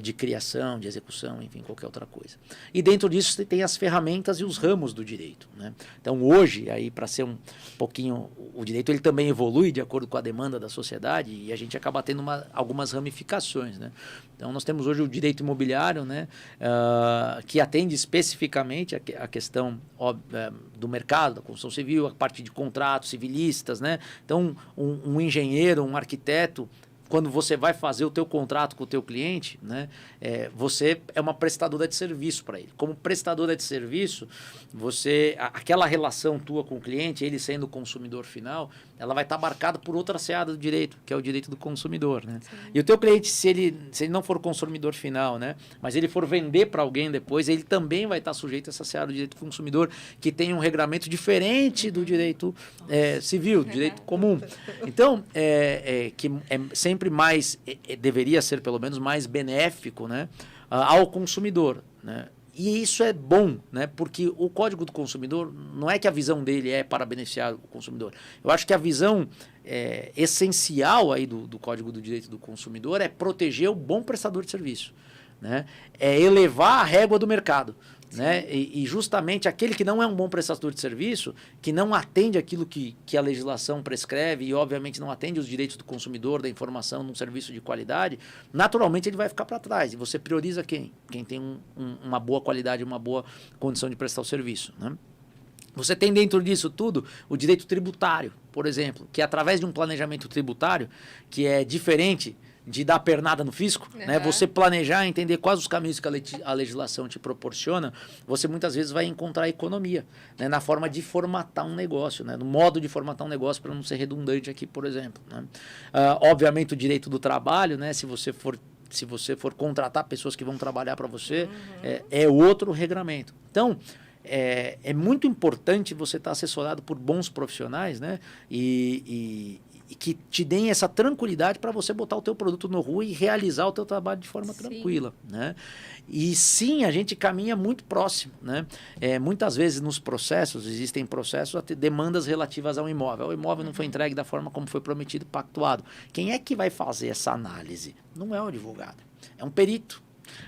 De criação, de execução, enfim, qualquer outra coisa. E dentro disso você tem as ferramentas e os ramos do direito, né? Então, hoje, aí para ser um pouquinho... O direito ele também evolui de acordo com a demanda da sociedade e a gente acaba tendo algumas ramificações, né? Então, nós temos hoje o direito imobiliário, né? Que atende especificamente a questão do mercado, da construção civil, a parte de contratos, civilistas, né? Então, um engenheiro, um arquiteto, quando você vai fazer o teu contrato com o teu cliente, né, você é uma prestadora de serviço para ele. Como prestadora de serviço, aquela relação tua com o cliente, ele sendo o consumidor final, ela vai estar marcada por outra seara do direito, que é o direito do consumidor, né? E o teu cliente, se ele não for consumidor final, né, mas ele for vender para alguém depois, ele também vai estar sujeito a essa seara do direito do consumidor, que tem um regramento diferente do direito civil, do direito comum. Então, que é sempre mais, deveria ser pelo menos mais benéfico, né, ao consumidor, né? E isso é bom, né? Porque o Código do Consumidor não é que a visão dele é para beneficiar o consumidor. Eu acho que a visão essencial aí do Código do Direito do Consumidor é proteger o bom prestador de serviço, né? É elevar a régua do mercado. Né? E justamente aquele que não é um bom prestador de serviço, que não atende aquilo que a legislação prescreve e obviamente não atende os direitos do consumidor, da informação num serviço de qualidade, naturalmente ele vai ficar para trás. E você prioriza quem? Quem tem uma boa qualidade, uma boa condição de prestar o serviço, né? Você tem dentro disso tudo o direito tributário, por exemplo, que é através de um planejamento tributário, que é diferente de dar pernada no fisco, né? Você planejar, entender quais os caminhos que a legislação te proporciona, você muitas vezes vai encontrar economia, né? Na forma de formatar um negócio, né? No modo de formatar um negócio, para não ser redundante aqui, por exemplo, né? Obviamente o direito do trabalho, né? Se você for contratar pessoas que vão trabalhar para você, é outro regramento. Então, é muito importante você estar assessorado por bons profissionais, né? E que te deem essa tranquilidade para você botar o teu produto no rua e realizar o teu trabalho de forma tranquila, né? E sim, a gente caminha muito próximo, né? Muitas vezes nos processos, existem processos a ter demandas relativas ao imóvel. O imóvel não foi entregue da forma como foi prometido, pactuado. Quem é que vai fazer essa análise? Não é o advogado, é um perito.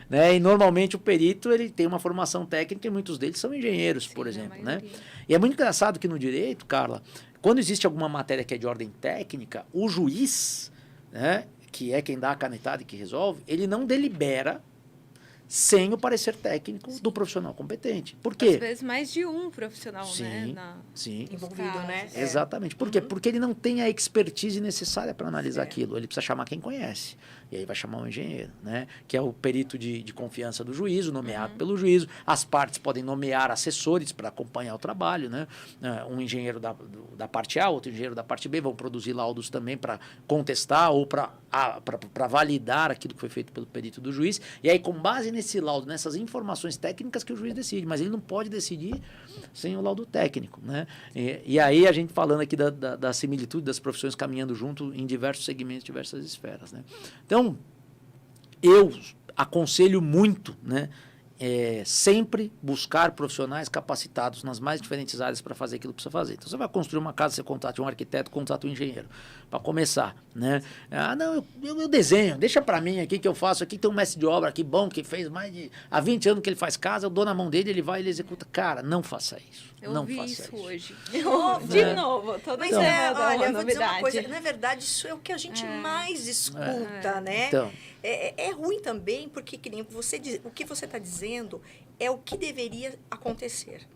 Né? E normalmente o perito ele tem uma formação técnica e muitos deles são engenheiros, por exemplo, né? E é muito engraçado que no direito, Carla, quando existe alguma matéria que é de ordem técnica, o juiz, né, que é quem dá a canetada e que resolve, ele não delibera sem o parecer técnico do profissional competente. Por quê? Às vezes mais de um profissional, sim, né? Sim. Envolvido, né? Exatamente. Por quê? Porque ele não tem a expertise necessária para analisar aquilo. Ele precisa chamar quem conhece. E aí vai chamar um engenheiro, né? Que é o perito de confiança do juízo, nomeado pelo juízo. As partes podem nomear assessores para acompanhar o trabalho, né? Um engenheiro da parte A, outro engenheiro da parte B, vão produzir laudos também para contestar ou para validar aquilo que foi feito pelo perito do juiz. E aí, com base nesse laudo, nessas informações técnicas que o juiz decide, mas ele não pode decidir sem o laudo técnico, né? E aí a gente falando aqui da similitude das profissões caminhando junto em diversos segmentos, diversas esferas, né? Então, eu aconselho muito, né, sempre buscar profissionais capacitados nas mais diferentes áreas para fazer aquilo que precisa fazer. Então, você vai construir uma casa, você contrata um arquiteto, contrata um engenheiro, para começar, né? Não, eu desenho, deixa para mim aqui que eu faço, aqui tem um mestre de obra aqui bom, que fez há 20 anos que ele faz casa, eu dou na mão dele, ele vai, ele executa. Cara, não faça isso. Não faça isso hoje. De novo, toda Mas olha, eu vou dizer uma coisa, na verdade, isso é o que a gente mais escuta, né? Então. É ruim também, porque que nem o que você está dizendo é o que deveria acontecer.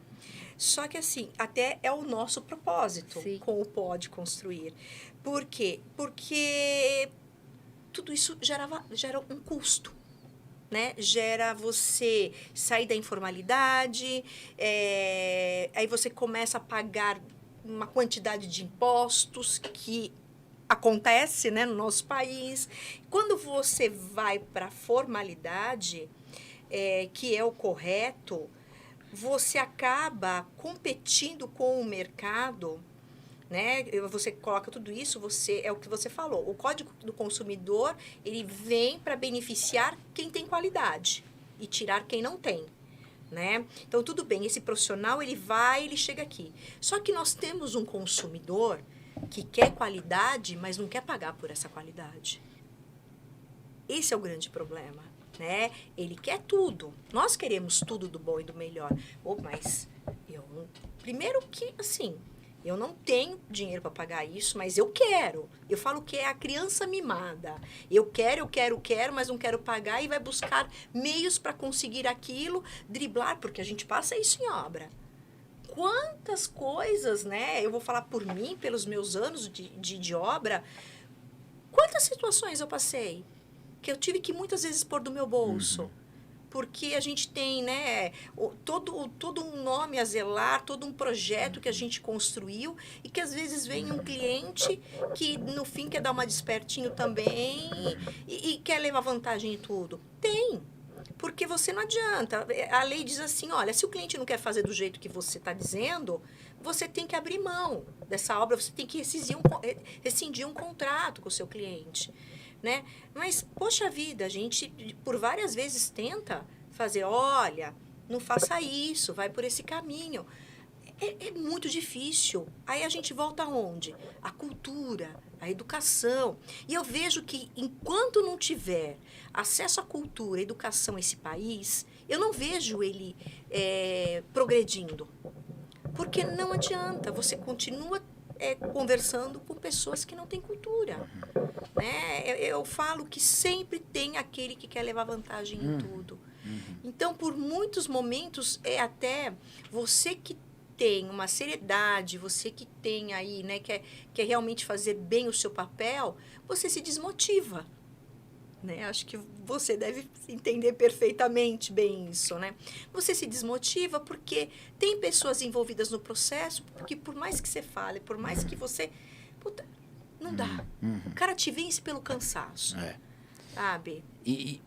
Só que, assim, até é o nosso propósito com o Pode Construir. Por quê? Porque tudo isso gera um custo. Né? Gera você sair da informalidade, aí você começa a pagar uma quantidade de impostos que acontece, né, no nosso país. Quando você vai para a formalidade, que é o correto, você acaba competindo com o mercado, né? Você coloca tudo isso, é o que você falou. O Código do Consumidor, ele vem para beneficiar quem tem qualidade e tirar quem não tem, né? Então, tudo bem, esse profissional, ele chega aqui. Só que nós temos um consumidor que quer qualidade, mas não quer pagar por essa qualidade. Esse é o grande problema, né? Ele quer tudo. Nós queremos tudo do bom e do melhor. Mas primeiro que, assim, eu não tenho dinheiro para pagar isso, mas eu quero. Eu falo que é a criança mimada. Eu quero, mas não quero pagar e vai buscar meios para conseguir aquilo, driblar, porque a gente passa isso em obra. Quantas coisas, né? Eu vou falar por mim, pelos meus anos de obra. Quantas situações eu passei que eu tive que muitas vezes pôr do meu bolso. Porque a gente tem, né, todo um nome a zelar, todo um projeto que a gente construiu e que às vezes vem um cliente que no fim quer dar uma despertinho também e quer levar vantagem em tudo. Tem. Porque você não adianta. A lei diz assim, olha, se o cliente não quer fazer do jeito que você está dizendo, você tem que abrir mão dessa obra, você tem que rescindir um contrato com o seu cliente, né? Mas, poxa vida, a gente por várias vezes tenta fazer, olha, não faça isso, vai por esse caminho. É muito difícil. Aí a gente volta aonde? A cultura, a educação. E eu vejo que enquanto não tiver acesso à cultura, à educação esse país, eu não vejo ele progredindo. Porque não adianta, você continua conversando com pessoas que não têm cultura. Né? Eu falo que sempre tem aquele que quer levar vantagem em tudo. Então, por muitos momentos, é até você que tem uma seriedade, você que tem aí, né, quer realmente fazer bem o seu papel, você se desmotiva. Né? Acho que você deve entender perfeitamente bem isso, né? Você se desmotiva porque tem pessoas envolvidas no processo, porque por mais que você fale, por mais que você... não dá. O cara te vence pelo cansaço. Sabe? E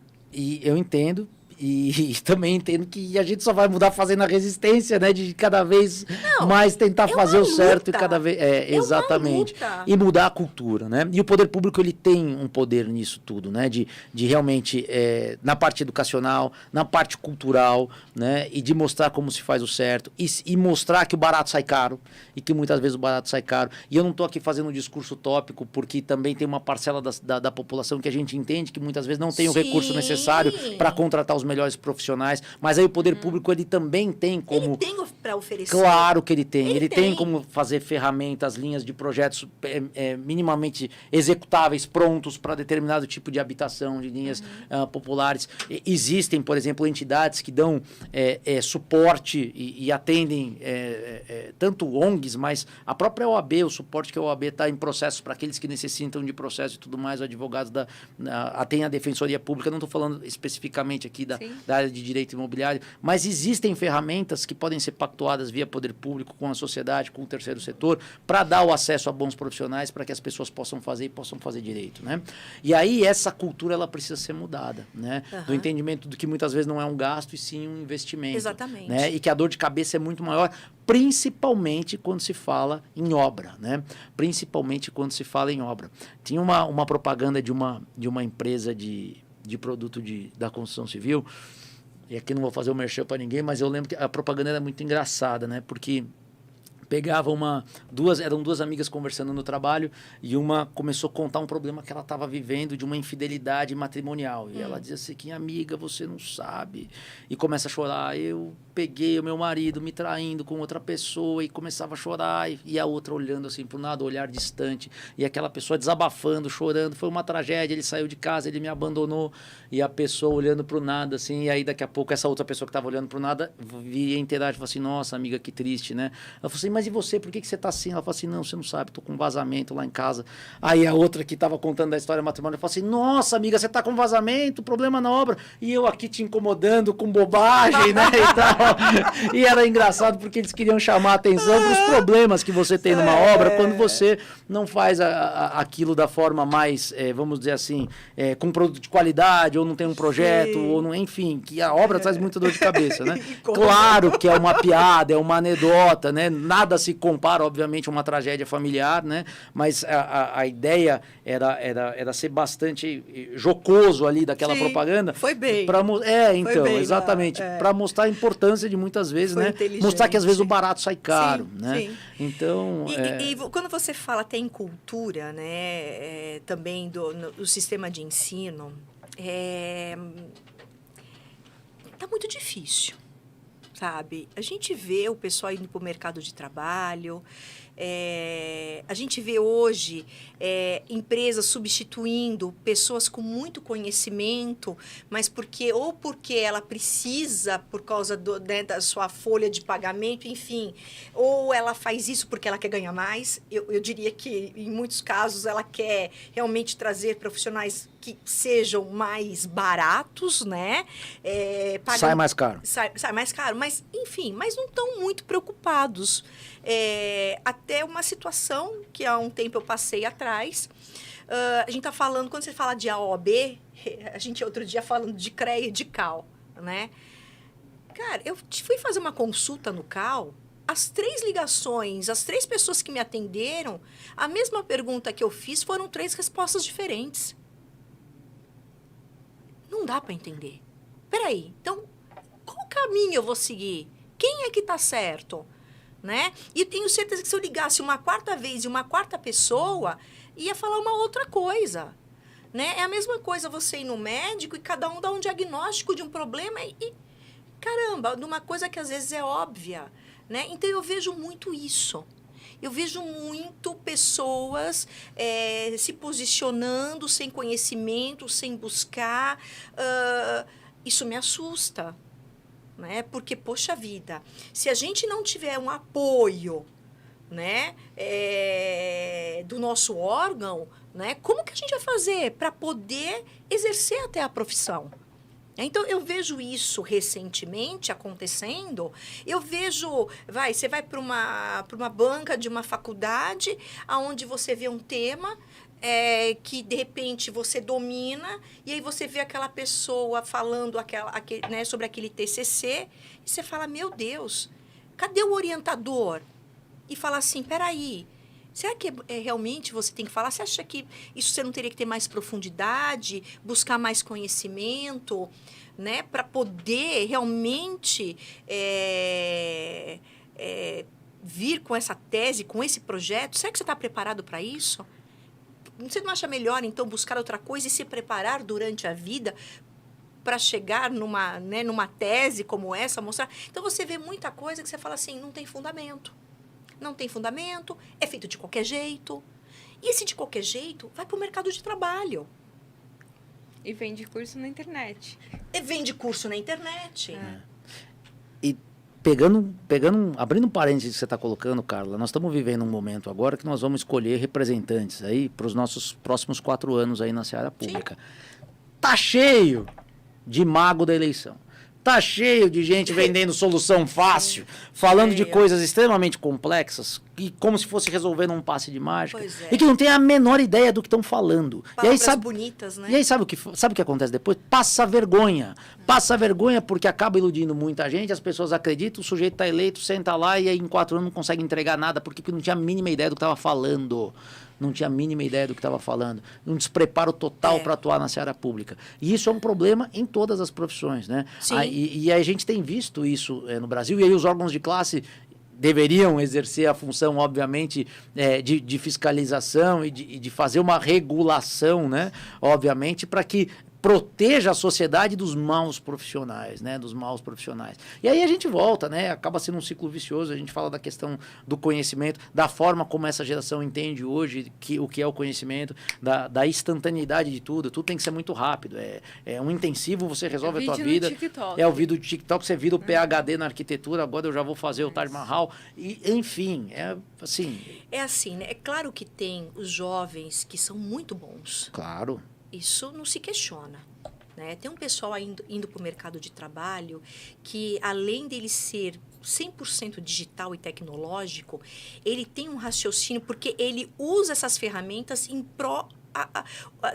eu entendo. E também entendo que a gente só vai mudar fazendo a resistência, né? De cada vez mais tentar fazer o certo e cada vez... exatamente. E mudar a cultura, né? E o poder público, ele tem um poder nisso tudo, né? De realmente, na parte educacional, na parte cultural, né? E de mostrar como se faz o certo. E mostrar que o barato sai caro. E que muitas vezes o barato sai caro. E eu não estou aqui fazendo um discurso utópico, porque também tem uma parcela da população que a gente entende que muitas vezes não tem o recurso necessário para contratar os melhores profissionais, mas aí o poder público, ele também tem como... Ele tem para oferecer. Claro que ele tem. Ele tem como fazer ferramentas, linhas de projetos minimamente executáveis, prontos para determinado tipo de habitação, de linhas populares. Existem, por exemplo, entidades que dão suporte e atendem tanto ONGs, mas a própria OAB, o suporte que a OAB está em processos para aqueles que necessitam de processo e tudo mais, o advogado tem a Defensoria Pública, não estou falando especificamente aqui da área de direito imobiliário, mas existem ferramentas que podem ser pactuadas via poder público com a sociedade, com o terceiro setor, para dar o acesso a bons profissionais, para que as pessoas possam fazer e possam fazer direito, né? E aí essa cultura, ela precisa ser mudada, né? Do entendimento do que muitas vezes não é um gasto e sim um investimento. Exatamente. Né? E que a dor de cabeça é muito maior, principalmente quando se fala em obra, né? Principalmente quando se fala em obra. Tinha uma propaganda de uma empresa de produto da construção civil, e aqui não vou fazer o merchan para ninguém, mas eu lembro que a propaganda era muito engraçada, né? Porque pegava eram duas amigas conversando no trabalho e uma começou a contar um problema que ela estava vivendo de uma infidelidade matrimonial. E ela dizia assim, que amiga, você não sabe. E começa a chorar. Eu peguei o meu marido me traindo com outra pessoa e começava a chorar. E a outra olhando assim para o nada, olhar distante. E aquela pessoa desabafando, chorando. Foi uma tragédia, ele saiu de casa, ele me abandonou. E a pessoa olhando para o nada, assim. E aí daqui a pouco essa outra pessoa que estava olhando para o nada via interagir e falou assim, nossa amiga, que triste, né? Ela falou assim, mas e você, por que você tá assim? Ela falou assim, não, você não sabe, tô com vazamento lá em casa. Aí a outra que tava contando da história matrimonial falou assim, nossa amiga, você tá com vazamento, problema na obra, e eu aqui te incomodando com bobagem, né, e tal. E era engraçado porque eles queriam chamar a atenção para os problemas que você tem numa obra quando você não faz aquilo da forma mais, vamos dizer assim, com produto de qualidade, ou não tem um projeto, ou não, enfim, que a obra traz muita dor de cabeça, né? Claro que é uma piada, é uma anedota, né? Nada se compara, obviamente, a uma tragédia familiar, né? Mas a ideia era ser bastante jocoso ali daquela propaganda. Foi bem. Então, foi bem, exatamente. Para mostrar a importância de muitas vezes, foi né? Mostrar que às vezes o barato sai caro, né? Sim. Então... E quando você fala até em cultura, né? Também do sistema de ensino, tá muito difícil. Sabe? A gente vê o pessoal indo para o mercado de trabalho, a gente vê hoje empresas substituindo pessoas com muito conhecimento, mas porque ela precisa por causa da sua folha de pagamento, enfim, ou ela faz isso porque ela quer ganhar mais. Eu diria que, em muitos casos, ela quer realmente trazer profissionais que sejam mais baratos, né? Sai mais caro. Sai mais caro, mas, enfim, mas não estão muito preocupados. Até uma situação que há um tempo eu passei atrás, a gente está falando, quando você fala de AOB, a gente outro dia falando de CREA e de CAL, né? Cara, eu fui fazer uma consulta no CAL, as 3 ligações, as 3 pessoas que me atenderam, a mesma pergunta que eu fiz foram 3 respostas diferentes. Não dá para entender. Peraí, então, qual caminho eu vou seguir? Quem é que está certo? Né? E tenho certeza que se eu ligasse uma 4ª vez e uma 4ª pessoa, ia falar uma outra coisa. Né? É a mesma coisa você ir no médico e cada um dá um diagnóstico de um problema e caramba, de uma coisa que às vezes é óbvia. Né? Então, eu vejo muito isso. Eu vejo muito pessoas se posicionando sem conhecimento, sem buscar. Isso me assusta, né? Porque, poxa vida, se a gente não tiver um apoio, né, do nosso órgão, né, como que a gente vai fazer para poder exercer até a profissão? Então, eu vejo isso recentemente acontecendo. Eu vejo, você vai para uma banca de uma faculdade, onde você vê um tema que, de repente, você domina, e aí você vê aquela pessoa falando né, sobre aquele TCC, e você fala, meu Deus, cadê o orientador? E fala assim, peraí, será que realmente você tem que falar? Você acha que isso você não teria que ter mais profundidade, buscar mais conhecimento, né, para poder realmente vir com essa tese, com esse projeto? Será que você está preparado para isso? Você não acha melhor, então, buscar outra coisa e se preparar durante a vida para chegar numa tese como essa, mostrar? Então, você vê muita coisa que você fala assim, não tem fundamento. Não tem fundamento, é feito de qualquer jeito. E esse de qualquer jeito vai para o mercado de trabalho. E vende curso na internet. Vende curso na internet. E abrindo um parênteses que você está colocando, Carla, nós estamos vivendo um momento agora que nós vamos escolher representantes aí para os nossos próximos 4 anos aí na seara pública. Sim. Tá cheio de mago da eleição. Tá cheio de gente vendendo solução fácil, falando de coisas extremamente complexas, e como se fosse resolver num passe de mágica, e que não tem a menor ideia do que estão falando. Palavras bonitas, né? E aí sabe o que acontece depois? Passa vergonha. Passa vergonha porque acaba iludindo muita gente, as pessoas acreditam, o sujeito está eleito, senta lá e aí em 4 anos não consegue entregar nada porque não tinha a mínima ideia do que estava falando. não tinha a mínima ideia do que estava falando. Um despreparo total para atuar na seara pública. E isso é um problema em todas as profissões, né? E a gente tem visto isso no Brasil, e aí os órgãos de classe deveriam exercer a função, obviamente, de fiscalização e de fazer uma regulação, né? Obviamente, para que proteja a sociedade dos maus profissionais, né? Dos maus profissionais. E aí a gente volta, né? Acaba sendo um ciclo vicioso. A gente fala da questão do conhecimento, da forma como essa geração entende hoje o que é o conhecimento, da instantaneidade de tudo. Tudo tem que ser muito rápido. É um intensivo, você resolve a tua vida. É o vídeo do TikTok, você vira o PhD na arquitetura, agora eu já vou fazer o Taj Mahal. E, enfim, assim... É assim, né? É claro que tem os jovens que são muito bons. Claro. Isso não se questiona, né? Tem um pessoal indo para o mercado de trabalho que, além dele ser 100% digital e tecnológico, ele tem um raciocínio, porque ele usa essas ferramentas em pró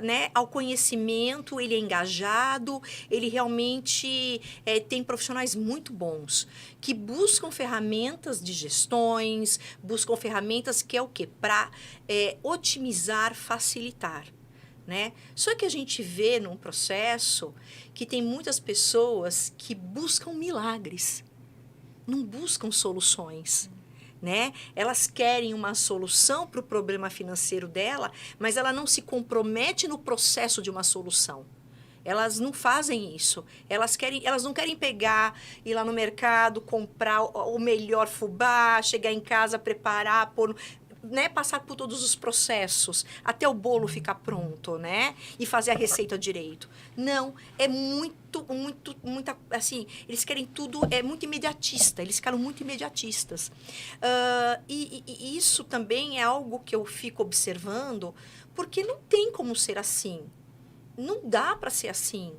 né, ao conhecimento, ele é engajado, ele realmente tem profissionais muito bons, que buscam ferramentas de gestões, buscam ferramentas que é o quê? Para otimizar, facilitar. Né? Só que a gente vê num processo que tem muitas pessoas que buscam milagres, não buscam soluções. Né? Elas querem uma solução para o problema financeiro dela, mas ela não se compromete no processo de uma solução. Elas não fazem isso. Elas não querem pegar, ir lá no mercado, comprar o melhor fubá, chegar em casa, preparar, pôr... Né, passar por todos os processos até o bolo ficar pronto, né, e fazer a receita direito. Não, é muito, assim, eles querem tudo, é muito imediatista, eles ficaram muito imediatistas. E isso também é algo que eu fico observando, porque não tem como ser assim. Não dá para ser assim.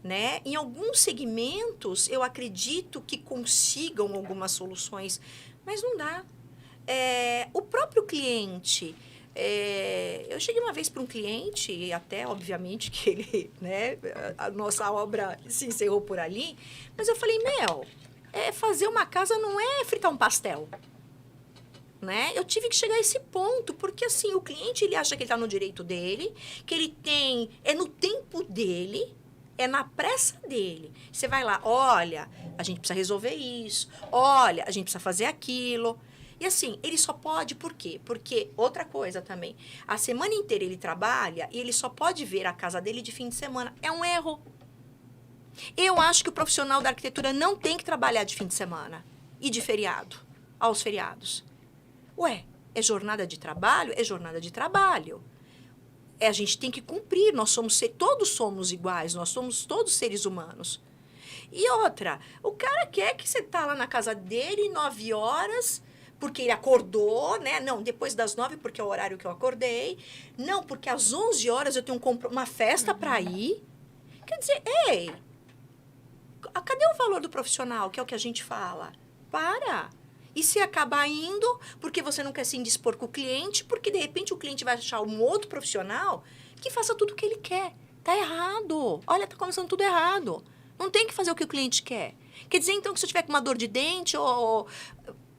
Né? Em alguns segmentos, eu acredito que consigam algumas soluções, mas não dá. O próprio cliente, eu cheguei uma vez para um cliente, e até obviamente que ele, né, a nossa obra se encerrou por ali, mas eu falei, fazer uma casa não é fritar um pastel. Né? Eu tive que chegar a esse ponto, porque assim, o cliente ele acha que ele está no direito dele, que ele tem, no tempo dele, na pressa dele. Você vai lá, olha, a gente precisa resolver isso, olha, a gente precisa fazer aquilo. E assim, ele só pode, por quê? Porque, outra coisa também, a semana inteira ele trabalha e ele só pode ver a casa dele de fim de semana. É um erro. Eu acho que o profissional da arquitetura não tem que trabalhar de fim de semana e de feriado, aos feriados. Ué, é jornada de trabalho? É jornada de trabalho. A gente tem que cumprir, todos somos iguais, nós somos todos seres humanos. E outra, o cara quer que você tá lá na casa dele 9 horas... porque ele acordou, né? Não, depois das 9, porque é o horário que eu acordei. Não, porque às 11 horas eu tenho uma festa para ir. Quer dizer, ei, cadê o valor do profissional, que é o que a gente fala? Para. E se acabar indo, porque você não quer se indispor com o cliente, porque de repente o cliente vai achar um outro profissional que faça tudo o que ele quer. Tá errado. Olha, tá começando tudo errado. Não tem que fazer o que o cliente quer. Quer dizer, então, que se eu tiver com uma dor de dente ou...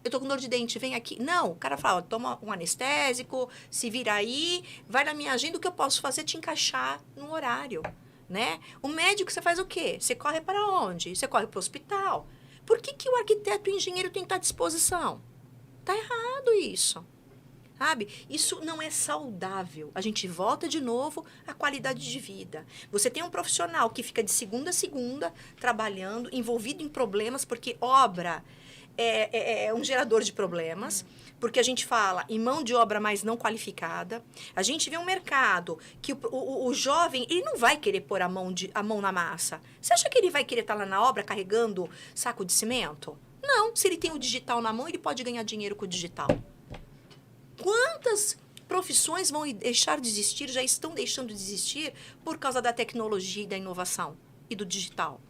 eu tô com dor de dente, vem aqui. Não, o cara fala, toma um anestésico, se vira aí, vai na minha agenda, o que eu posso fazer é te encaixar no horário, né? O médico, você faz o quê? Você corre para onde? Você corre para o hospital. Por que o arquiteto e o engenheiro tem que estar à disposição? Tá errado isso, sabe? Isso não é saudável. A gente volta de novo à qualidade de vida. Você tem um profissional que fica de segunda a segunda trabalhando, envolvido em problemas, porque obra... é um gerador de problemas, porque a gente fala em mão de obra mais não qualificada. A gente vê um mercado que o jovem, ele não vai querer pôr a mão na massa. Você acha que ele vai querer estar lá na obra carregando saco de cimento? Não, se ele tem o digital na mão, ele pode ganhar dinheiro com o digital. Quantas profissões vão deixar de existir, já estão deixando de existir por causa da tecnologia e da inovação e do digital?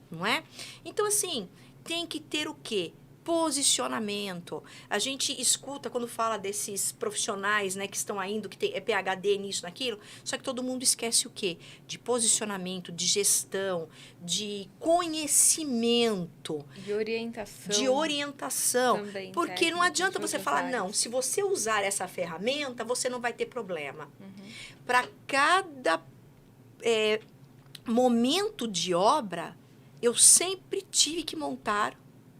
Não é? Então, assim, tem que ter o quê? Posicionamento. A gente escuta quando fala desses profissionais, né, que estão indo, que tem PhD nisso, naquilo, só que todo mundo esquece o quê? De posicionamento, de gestão, de conhecimento. De orientação. De orientação. Também, porque não adianta você falar, áreas. não, se você usar essa ferramenta, você não vai ter problema. Para cada momento de obra, eu sempre tive que montar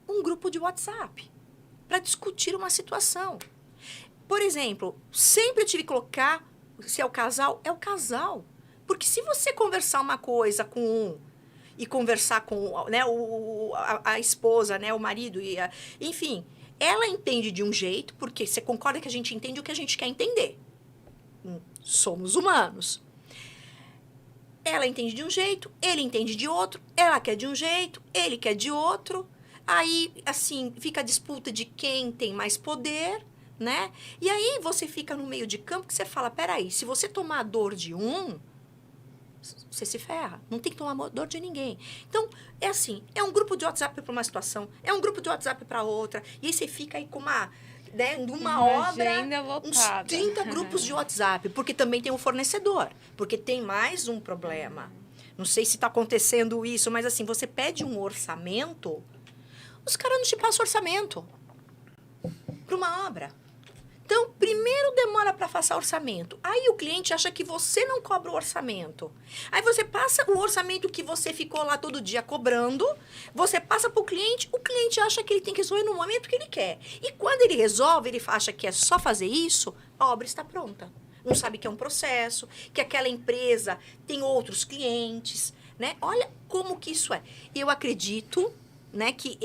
um grupo de WhatsApp para discutir uma situação. Por exemplo, sempre eu tive que colocar, se é o casal, é o casal. Porque se você conversar uma coisa com um e conversar com, né, a esposa, né, o marido, enfim, ela entende de um jeito, porque você concorda que a gente entende o que a gente quer entender. Somos humanos. Ela entende de um jeito, ele entende de outro, ela quer de um jeito, ele quer de outro. Aí, assim, fica a disputa de quem tem mais poder, né? E aí você fica no meio de campo que você fala, peraí, se você tomar a dor de um, você se ferra. Não tem que tomar a dor de ninguém. Então, é assim, é um grupo de WhatsApp para uma situação, é um grupo de WhatsApp para outra, e aí você fica aí com uma... Né, numa obra, uns 30 grupos de WhatsApp, porque também tem um fornecedor, porque tem mais um problema. Não sei se está acontecendo isso, mas assim, você pede um orçamento, os caras não te passam orçamento para uma obra. Então, primeiro demora para passar orçamento. Aí o cliente acha que você não cobra o orçamento. Aí você passa o orçamento que você ficou lá todo dia cobrando, você passa para o cliente acha que ele tem que resolver no momento que ele quer. E quando ele resolve, ele acha que é só fazer isso, a obra está pronta. Não sabe que é um processo, que aquela empresa tem outros clientes, né? Olha como que isso é. Eu acredito, né, que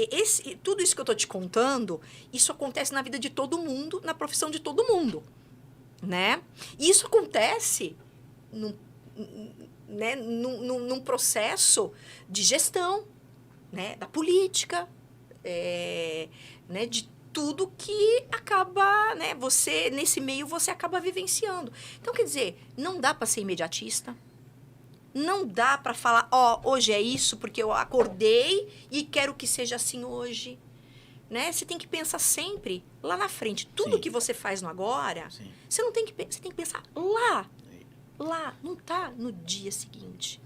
tudo isso que eu estou te contando, isso acontece na vida de todo mundo, na profissão de todo mundo, né? E isso acontece num processo de gestão, né, da política, né, de tudo que acaba, né, você, nesse meio, você acaba vivenciando. Então, quer dizer, não dá para ser imediatista. Não dá para falar, hoje é isso, porque eu acordei e quero que seja assim hoje. Né? Você tem que pensar sempre lá na frente. Tudo que você faz no agora, você tem que pensar lá. Lá, não tá no dia seguinte.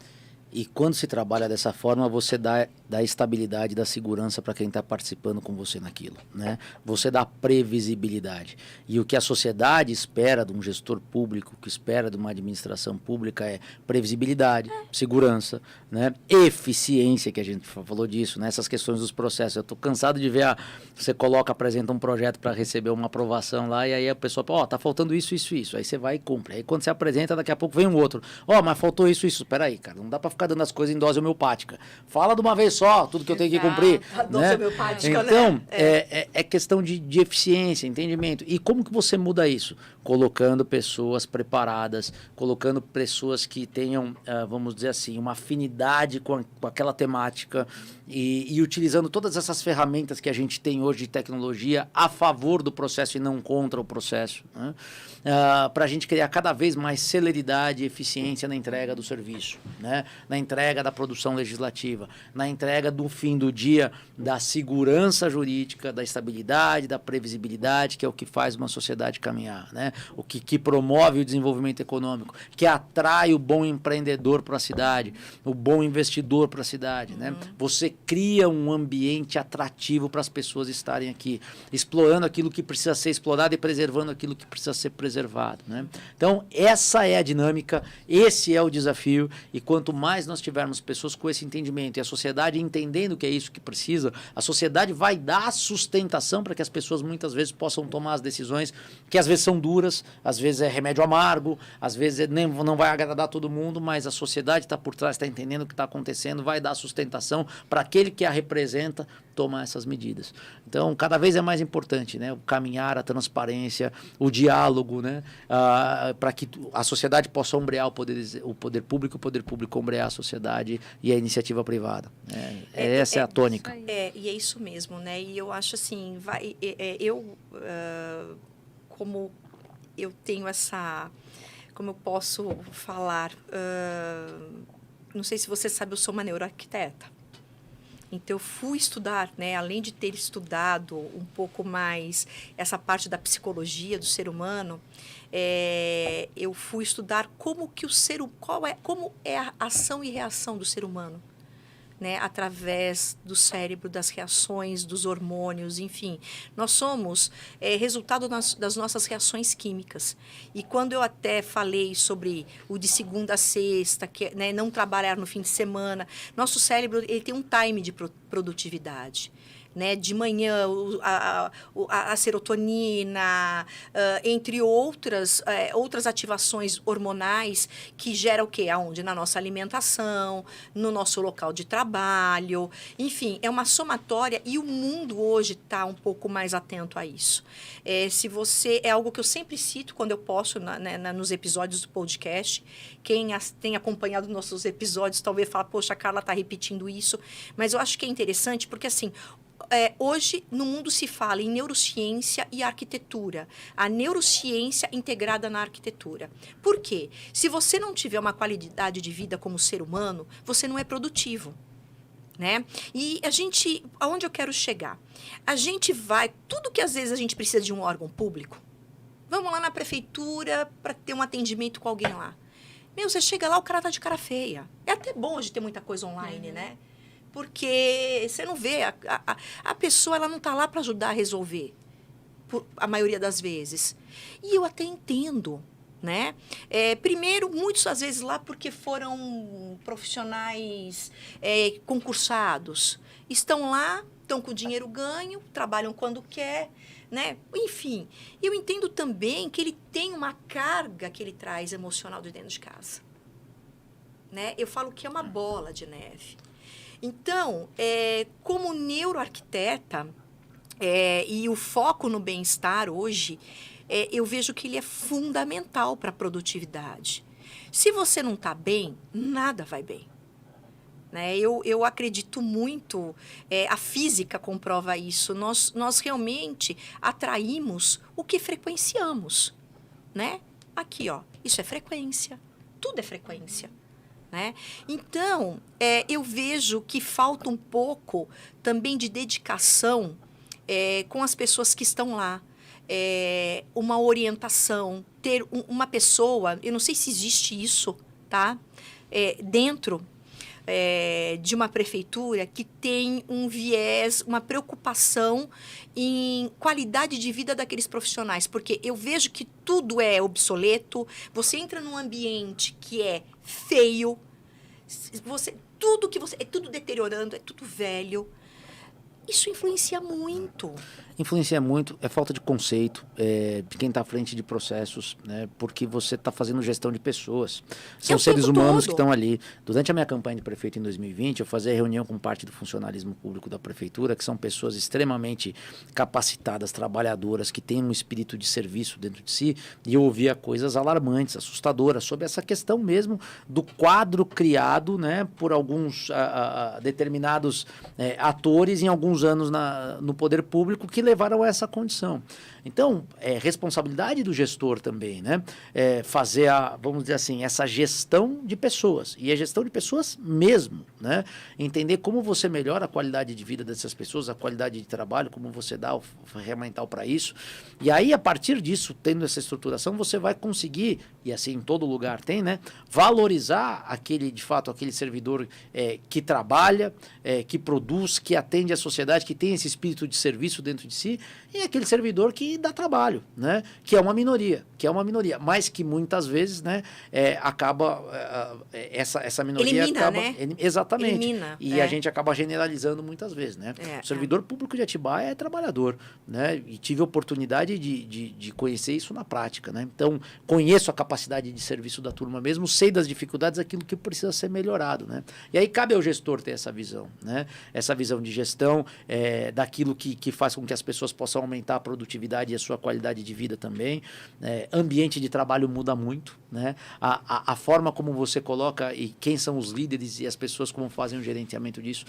E quando se trabalha dessa forma, você dá estabilidade, dá segurança para quem está participando com você naquilo, né? Você dá previsibilidade. E o que a sociedade espera de um gestor público, que espera de uma administração pública é previsibilidade, segurança, né? Eficiência, que a gente falou disso, né? Essas questões dos processos. Eu estou cansado de ver, você apresenta um projeto para receber uma aprovação lá, e aí a pessoa fala, tá faltando isso, isso, isso. Aí você vai e cumpre. Aí quando você apresenta, daqui a pouco vem um outro. Mas faltou isso, isso. Espera aí, cara, não dá para ficar dando as coisas em dose homeopática. Fala de uma vez só, tudo que eu tenho que cumprir. A dose homeopática, então, né? É questão de eficiência, entendimento. E como que você muda isso? Colocando pessoas preparadas, colocando pessoas que tenham, vamos dizer assim, uma afinidade com aquela temática e utilizando todas essas ferramentas que a gente tem hoje de tecnologia a favor do processo e não contra o processo, né? Para a gente criar cada vez mais celeridade e eficiência na entrega do serviço, né? Na entrega da produção legislativa, na entrega do fim do dia da segurança jurídica, da estabilidade, da previsibilidade, que é o que faz uma sociedade caminhar, né? O que promove o desenvolvimento econômico, que atrai o bom empreendedor para a cidade, o bom investidor para a cidade, né? Você cria um ambiente atrativo para as pessoas estarem aqui, explorando aquilo que precisa ser explorado e preservando aquilo que precisa ser preservado, né? Então, essa é a dinâmica, esse é o desafio, e quanto mais nós tivermos pessoas com esse entendimento e a sociedade entendendo que é isso que precisa, a sociedade vai dar sustentação para que as pessoas muitas vezes possam tomar as decisões que às vezes são duras, às vezes é remédio amargo, às vezes não vai agradar todo mundo, mas a sociedade está por trás, está entendendo o que está acontecendo, vai dar sustentação para aquele que a representa tomar essas medidas. Então, cada vez é mais importante, né? O caminhar, a transparência, o diálogo, né? Para que a sociedade possa ombrear o poder público ombrear a sociedade e a iniciativa privada. Essa é a tônica. E é isso mesmo, né? E eu acho assim, como eu tenho essa... Como eu posso falar? Não sei se você sabe, eu sou uma neuroarquiteta. Então, eu fui estudar, né, além de ter estudado um pouco mais essa parte da psicologia do ser humano, eu fui estudar como é a ação e reação do ser humano, né, através do cérebro, das reações, dos hormônios, enfim. Nós somos resultado das nossas reações químicas. E quando eu até falei sobre o de segunda a sexta, que, né, não trabalhar no fim de semana, nosso cérebro ele tem um time de produtividade. Né, de manhã, a serotonina, entre outras ativações hormonais que geram o quê? Aonde? Na nossa alimentação, no nosso local de trabalho, enfim, é uma somatória e o mundo hoje está um pouco mais atento a isso. Se você, é algo que eu sempre cito quando eu posso nos episódios do podcast, quem tem acompanhado nossos episódios talvez fale, poxa, a Carla está repetindo isso, mas eu acho que é interessante porque assim, hoje, no mundo se fala em neurociência e arquitetura. A neurociência integrada na arquitetura. Por quê? Se você não tiver uma qualidade de vida como ser humano, você não é produtivo. Né? E aonde eu quero chegar? A gente vai, tudo que às vezes a gente precisa de um órgão público, vamos lá na prefeitura para ter um atendimento com alguém lá. Você chega lá, o cara tá de cara feia. É até bom hoje ter muita coisa online, né? Porque você não vê, a pessoa ela não está lá para ajudar a resolver, a maioria das vezes. E eu até entendo, né? Primeiro, muitos às vezes lá porque foram profissionais concursados. Estão lá, estão com dinheiro ganho, trabalham quando quer, né? Enfim, eu entendo também que ele tem uma carga que ele traz emocional de dentro de casa. Né? Eu falo que é uma bola de neve. Então, como neuroarquiteta, e o foco no bem-estar hoje, eu vejo que ele é fundamental para a produtividade. Se você não está bem, nada vai bem. Né? Eu acredito muito, a física comprova isso, nós realmente atraímos o que frequenciamos. Né? Aqui, ó, isso é frequência, tudo é frequência. Né? Então, eu vejo que falta um pouco também de dedicação com as pessoas que estão lá. Uma orientação, ter uma pessoa, eu não sei se existe isso, tá? Dentro de uma prefeitura que tem um viés, uma preocupação em qualidade de vida daqueles profissionais, porque eu vejo que tudo é obsoleto, você entra num ambiente que é feio, é tudo deteriorando, é tudo velho. Isso influencia muito. Influencia muito, é falta de conceito de quem está à frente de processos, né? Porque você está fazendo gestão de pessoas. São seres humanos que estão ali. Durante a minha campanha de prefeito em 2020, eu fazia reunião com parte do funcionalismo público da prefeitura, que são pessoas extremamente capacitadas, trabalhadoras, que têm um espírito de serviço dentro de si, e eu ouvia coisas alarmantes, assustadoras, sobre essa questão mesmo do quadro criado, né, por alguns determinados atores em alguns anos no poder público que levaram a essa condição. Então, é responsabilidade do gestor também, né? Fazer vamos dizer assim, essa gestão de pessoas. E a gestão de pessoas mesmo, né? Entender como você melhora a qualidade de vida dessas pessoas, a qualidade de trabalho, como você dá o ferramental para isso. E aí, a partir disso, tendo essa estruturação, você vai conseguir, e assim em todo lugar tem, né? Valorizar de fato, aquele servidor que trabalha, que produz, que atende a sociedade, que tem esse espírito de serviço dentro de si, e aquele servidor que dá trabalho, né? Que é uma minoria, mas que muitas vezes, né, acaba essa minoria elimina, acaba, né? Exatamente. Elimina, e a gente acaba generalizando muitas vezes, né? O servidor público de Atibaia é trabalhador, né? E tive a oportunidade de conhecer isso na prática, né? Então, conheço a capacidade de serviço da turma mesmo, sei das dificuldades, aquilo que precisa ser melhorado, né? E aí cabe ao gestor ter essa visão, né? Essa visão de gestão, daquilo que faz com que as pessoas possam aumentar a produtividade e a sua qualidade de vida também. Ambiente de trabalho muda muito, né? A forma como você coloca e quem são os líderes e as pessoas como fazem o gerenciamento disso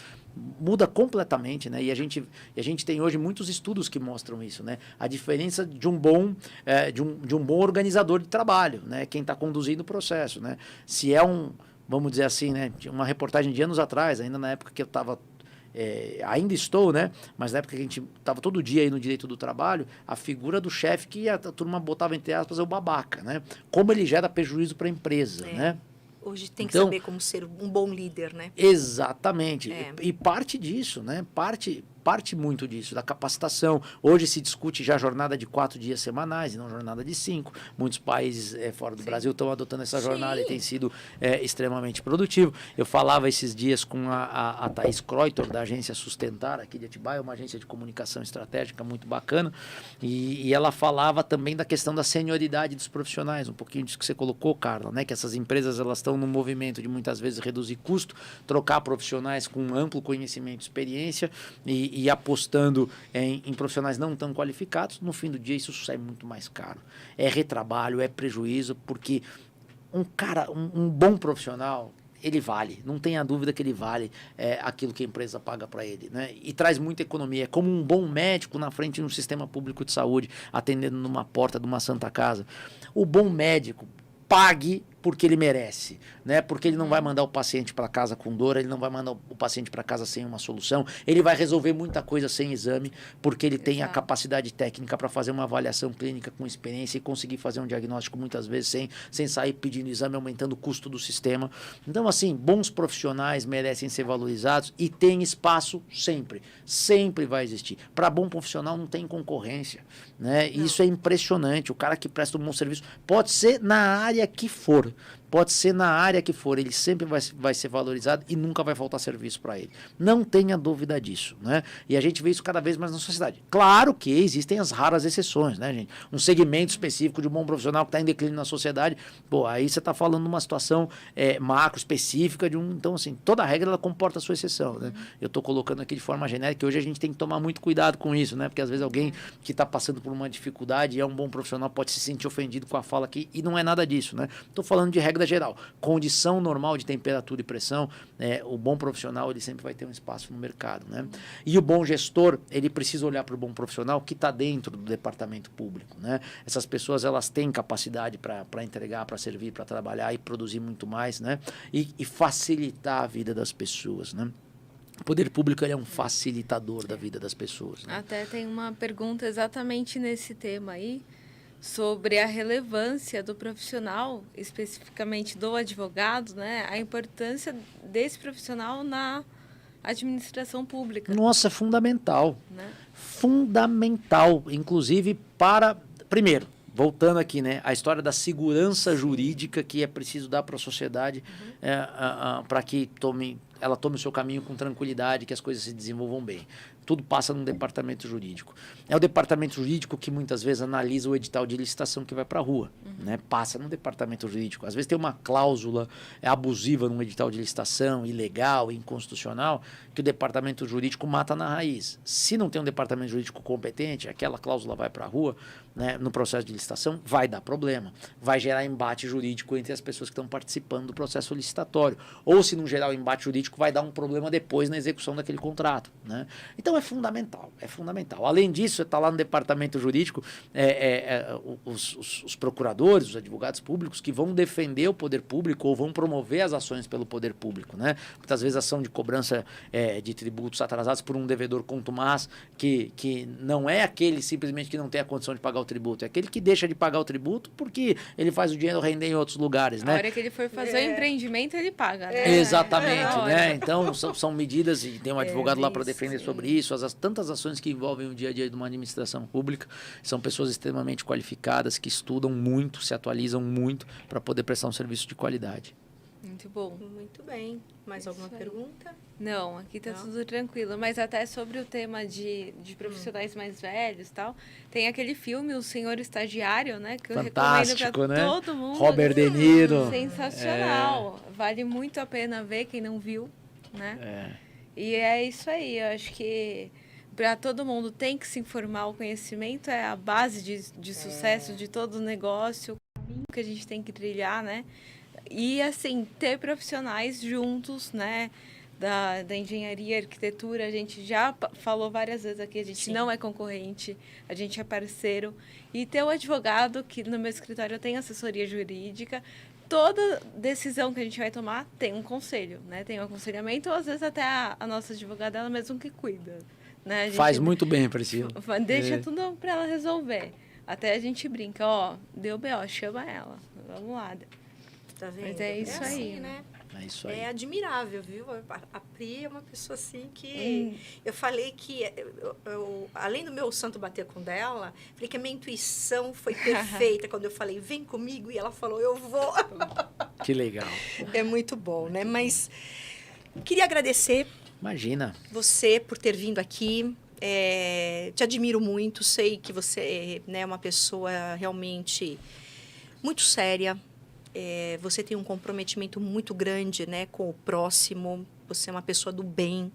muda completamente, né? E a gente tem hoje muitos estudos que mostram isso, né? A diferença de um bom organizador de trabalho, né? Quem está conduzindo o processo, né? Se vamos dizer assim, né? Uma reportagem de anos atrás, ainda na época que eu estava ainda estou, né? Mas na época que a gente estava todo dia aí no direito do trabalho, a figura do chefe que a turma botava, entre aspas, é o babaca, né? Como ele gera prejuízo para a empresa, né? Hoje tem que Então, saber como ser um bom líder, né? Exatamente. É. E parte disso, né? Parte muito disso, da capacitação. Hoje se discute já jornada de 4 dias semanais e não jornada de 5. Muitos países fora do Brasil estão adotando essa jornada e tem sido extremamente produtivo. Eu falava esses dias com a Thaís Kreuter, da agência Sustentar, aqui de Atibaia, uma agência de comunicação estratégica muito bacana, e ela falava também da questão da senioridade dos profissionais, um pouquinho disso que você colocou, Carla, né? Que essas empresas elas estão no movimento de muitas vezes reduzir custo, trocar profissionais com amplo conhecimento e experiência e apostando em profissionais não tão qualificados. No fim do dia isso sai muito mais caro. É retrabalho, é prejuízo, porque um bom profissional, ele vale, não tenha dúvida que ele vale aquilo que a empresa paga para ele, né? E traz muita economia. É como um bom médico na frente de um sistema público de saúde, atendendo numa porta de uma santa casa. O bom médico, pague porque ele merece, né? Porque ele não vai mandar o paciente para casa com dor, ele não vai mandar o paciente para casa sem uma solução, ele vai resolver muita coisa sem exame, porque ele tem a capacidade técnica para fazer uma avaliação clínica com experiência e conseguir fazer um diagnóstico muitas vezes sem sair pedindo exame, aumentando o custo do sistema. Então, assim, bons profissionais merecem ser valorizados e tem espaço sempre vai existir. Para bom profissional não tem concorrência, né? Isso é impressionante. O cara que presta um bom serviço pode ser na área que for. Pode ser na área que for, ele sempre vai ser valorizado e nunca vai faltar serviço para ele. Não tenha dúvida disso, né? E a gente vê isso cada vez mais na sociedade. Claro que existem as raras exceções, né, gente? Um segmento específico de um bom profissional que está em declínio na sociedade, pô, aí você está falando de uma situação macro, específica de um... Então, assim, toda regra ela comporta a sua exceção, né? Eu estou colocando aqui de forma genérica, e hoje a gente tem que tomar muito cuidado com isso, né? Porque às vezes alguém que está passando por uma dificuldade e é um bom profissional pode se sentir ofendido com a fala aqui, e não é nada disso, né? Estou falando de regra geral, condição normal de temperatura e pressão, o bom profissional ele sempre vai ter um espaço no mercado, né? E o bom gestor, ele precisa olhar para o bom profissional que está dentro do departamento público, né? Essas pessoas elas têm capacidade para entregar, para servir, para trabalhar e produzir muito mais, né? E facilitar a vida das pessoas, né? O poder público ele é um facilitador da vida das pessoas, né? Até tem uma pergunta exatamente nesse tema aí, sobre a relevância do profissional, especificamente do advogado, né? A importância desse profissional na administração pública. Nossa, é fundamental. Né? Fundamental, inclusive para... Primeiro, voltando aqui, né? A história da segurança jurídica que é preciso dar para a sociedade para que ela tome o seu caminho com tranquilidade, que as coisas se desenvolvam bem. Tudo passa no departamento jurídico. É o departamento jurídico que muitas vezes analisa o edital de licitação que vai para a rua, né? Passa no departamento jurídico. Às vezes tem uma cláusula abusiva num edital de licitação, ilegal, inconstitucional, que o departamento jurídico mata na raiz. Se não tem um departamento jurídico competente, aquela cláusula vai para a rua, né, no processo de licitação, vai dar problema. Vai gerar embate jurídico entre as pessoas que estão participando do processo licitatório. Ou se não gerar o embate jurídico, vai dar um problema depois na execução daquele contrato, né? Então é fundamental, é fundamental. Além disso, está lá no departamento jurídico os procuradores, os advogados públicos que vão defender o poder público ou vão promover as ações pelo poder público, né? Muitas vezes ação de cobrança de tributos atrasados por um devedor contumaz que não é aquele simplesmente que não tem a condição de pagar o tributo, é aquele que deixa de pagar o tributo porque ele faz o dinheiro render em outros lugares, né? Na hora que ele for fazer o empreendimento, ele paga, né? Exatamente, né? Então, são medidas, e tem um advogado lá para defender sobre isso, tantas ações que envolvem o dia a dia de uma administração pública, são pessoas extremamente qualificadas, que estudam muito, se atualizam muito para poder prestar um serviço de qualidade. Muito bom. Muito bem. Mais alguma pergunta? Não, aqui está tudo tranquilo. Mas até sobre o tema de profissionais mais velhos e tal, tem aquele filme, O Senhor Estagiário, né? Que eu recomendo para né? todo mundo. Robert De Niro. Sensacional. Vale muito a pena ver, quem não viu, né? E é isso aí. Eu acho que para todo mundo tem que se informar. O conhecimento é a base de sucesso de todo negócio, o caminho que a gente tem que trilhar, né? E, assim, ter profissionais juntos, né? da engenharia e arquitetura, a gente já falou várias vezes aqui, a gente Sim. não é concorrente, a gente é parceiro. E ter o advogado, que no meu escritório tem assessoria jurídica, toda decisão que a gente vai tomar tem um conselho, né? Tem um aconselhamento, ou às vezes até a nossa advogada, ela mesma que cuida. Né? A gente Faz muito bem, Priscila. deixa tudo para ela resolver. Até a gente brinca, ó, deu B.O., chama ela, vamos lá. Tá vendo? Mas é isso aí. assim, né? É isso aí. É admirável, viu? A Pri é uma pessoa assim que... Eu falei que, além do meu santo bater com dela, falei que a minha intuição foi perfeita quando eu falei, vem comigo, e ela falou, eu vou. Que legal. É muito bom, né? Mas queria agradecer Imagina. você por ter vindo aqui. Te admiro muito, sei que você é uma pessoa realmente muito séria. Você tem um comprometimento muito grande, né, com o próximo. Você é uma pessoa do bem.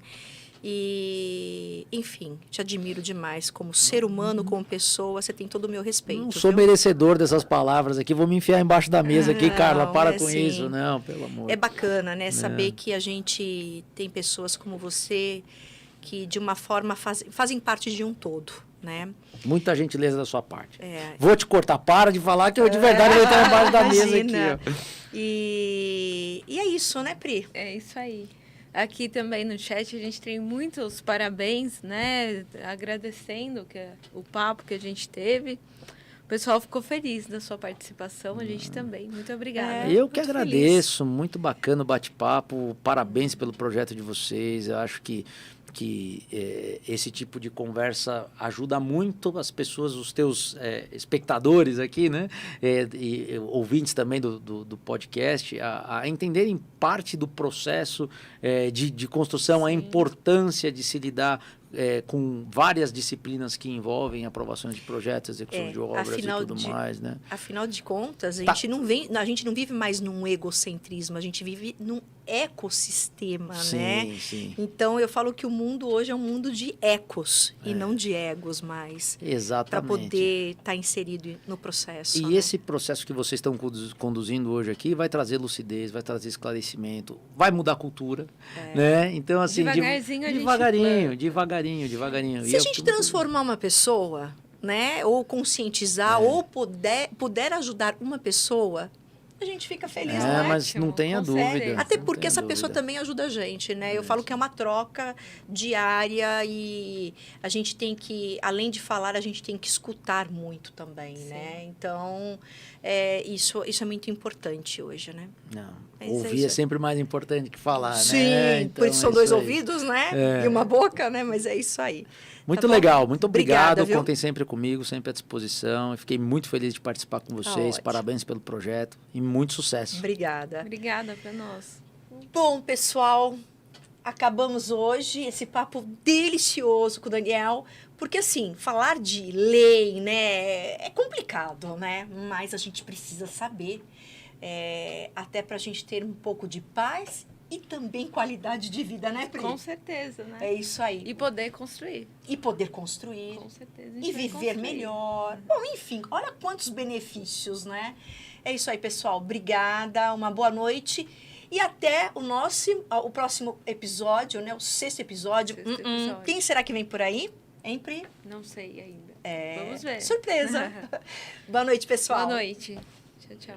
E, enfim, te admiro demais como ser humano, como pessoa. Você tem todo o meu respeito. Não sou viu? merecedor dessas palavras aqui. Vou me enfiar embaixo da mesa aqui, Não, Carla. Para com assim, isso. Não, pelo amor. É bacana, né? Saber que a gente tem pessoas como você que, de uma forma, fazem parte de um todo, né? Muita gentileza da sua parte. Vou te cortar. Para de falar que eu de verdade vou estar embaixo da mesa aqui. Ó. E é isso, né, Pri? É isso aí. Aqui também no chat a gente tem muitos parabéns, né? Agradecendo o papo que a gente teve. O pessoal ficou feliz da sua participação, a gente também. Muito obrigada. Eu que Muito agradeço, muito bacana o bate-papo. Parabéns pelo projeto de vocês. Eu acho que esse tipo de conversa ajuda muito as pessoas, os teus espectadores aqui, né? E ouvintes também do podcast, a entenderem parte do processo de construção, Sim. a importância de se lidar com várias disciplinas que envolvem aprovações de projetos, execução de obras e tudo mais, né? Afinal de contas, a gente não vive mais num egocentrismo, a gente vive num ecossistema, né? Sim. Então, eu falo que o mundo hoje é um mundo de ecos e não de egos mais. Exatamente. Para poder estar inserido no processo. E né? esse processo que vocês estão conduzindo hoje aqui vai trazer lucidez, vai trazer esclarecimento, vai mudar a cultura, né? Então, assim, Devagarzinho a gente devagarinho. Se a gente transformar uma pessoa, né? Ou conscientizar, ou puder ajudar uma pessoa, a gente fica feliz, não é? Mas não tenha dúvida. Até não porque tenha essa dúvida. pessoa também ajuda a gente, né? Eu falo que é uma troca diária e a gente tem que, além de falar, a gente tem que escutar muito também, né? Então, isso é muito importante hoje, né? Não, Mas ouvir é sempre mais importante que falar, Sim, né? Então, por isso são dois aí. ouvidos, né? E uma boca, né? Mas é isso aí. Muito Tá bom? legal, muito obrigado. Obrigada, viu? Contem sempre comigo, sempre à disposição. Eu fiquei muito feliz de participar com vocês. ótimo. Parabéns pelo projeto e muito sucesso. Obrigada. Obrigada para nós. Bom, pessoal, acabamos hoje esse papo delicioso com o Daniel, porque assim, falar de lei, né, é complicado, né? Mas a gente precisa saber, até para a gente ter um pouco de paz e também qualidade de vida, né, Pri? Com certeza, né? É isso aí. E poder construir. E poder construir. Com certeza. a gente E vai viver construir. melhor. Bom, enfim, olha quantos benefícios, né? É isso aí, pessoal. Obrigada, uma boa noite. E até o próximo episódio, né? O 6º episódio. Sexto episódio. Quem será que vem por aí? Hein, Pri? Não sei ainda. Vamos ver. Surpresa. Boa noite, pessoal. Boa noite. Tchau, tchau.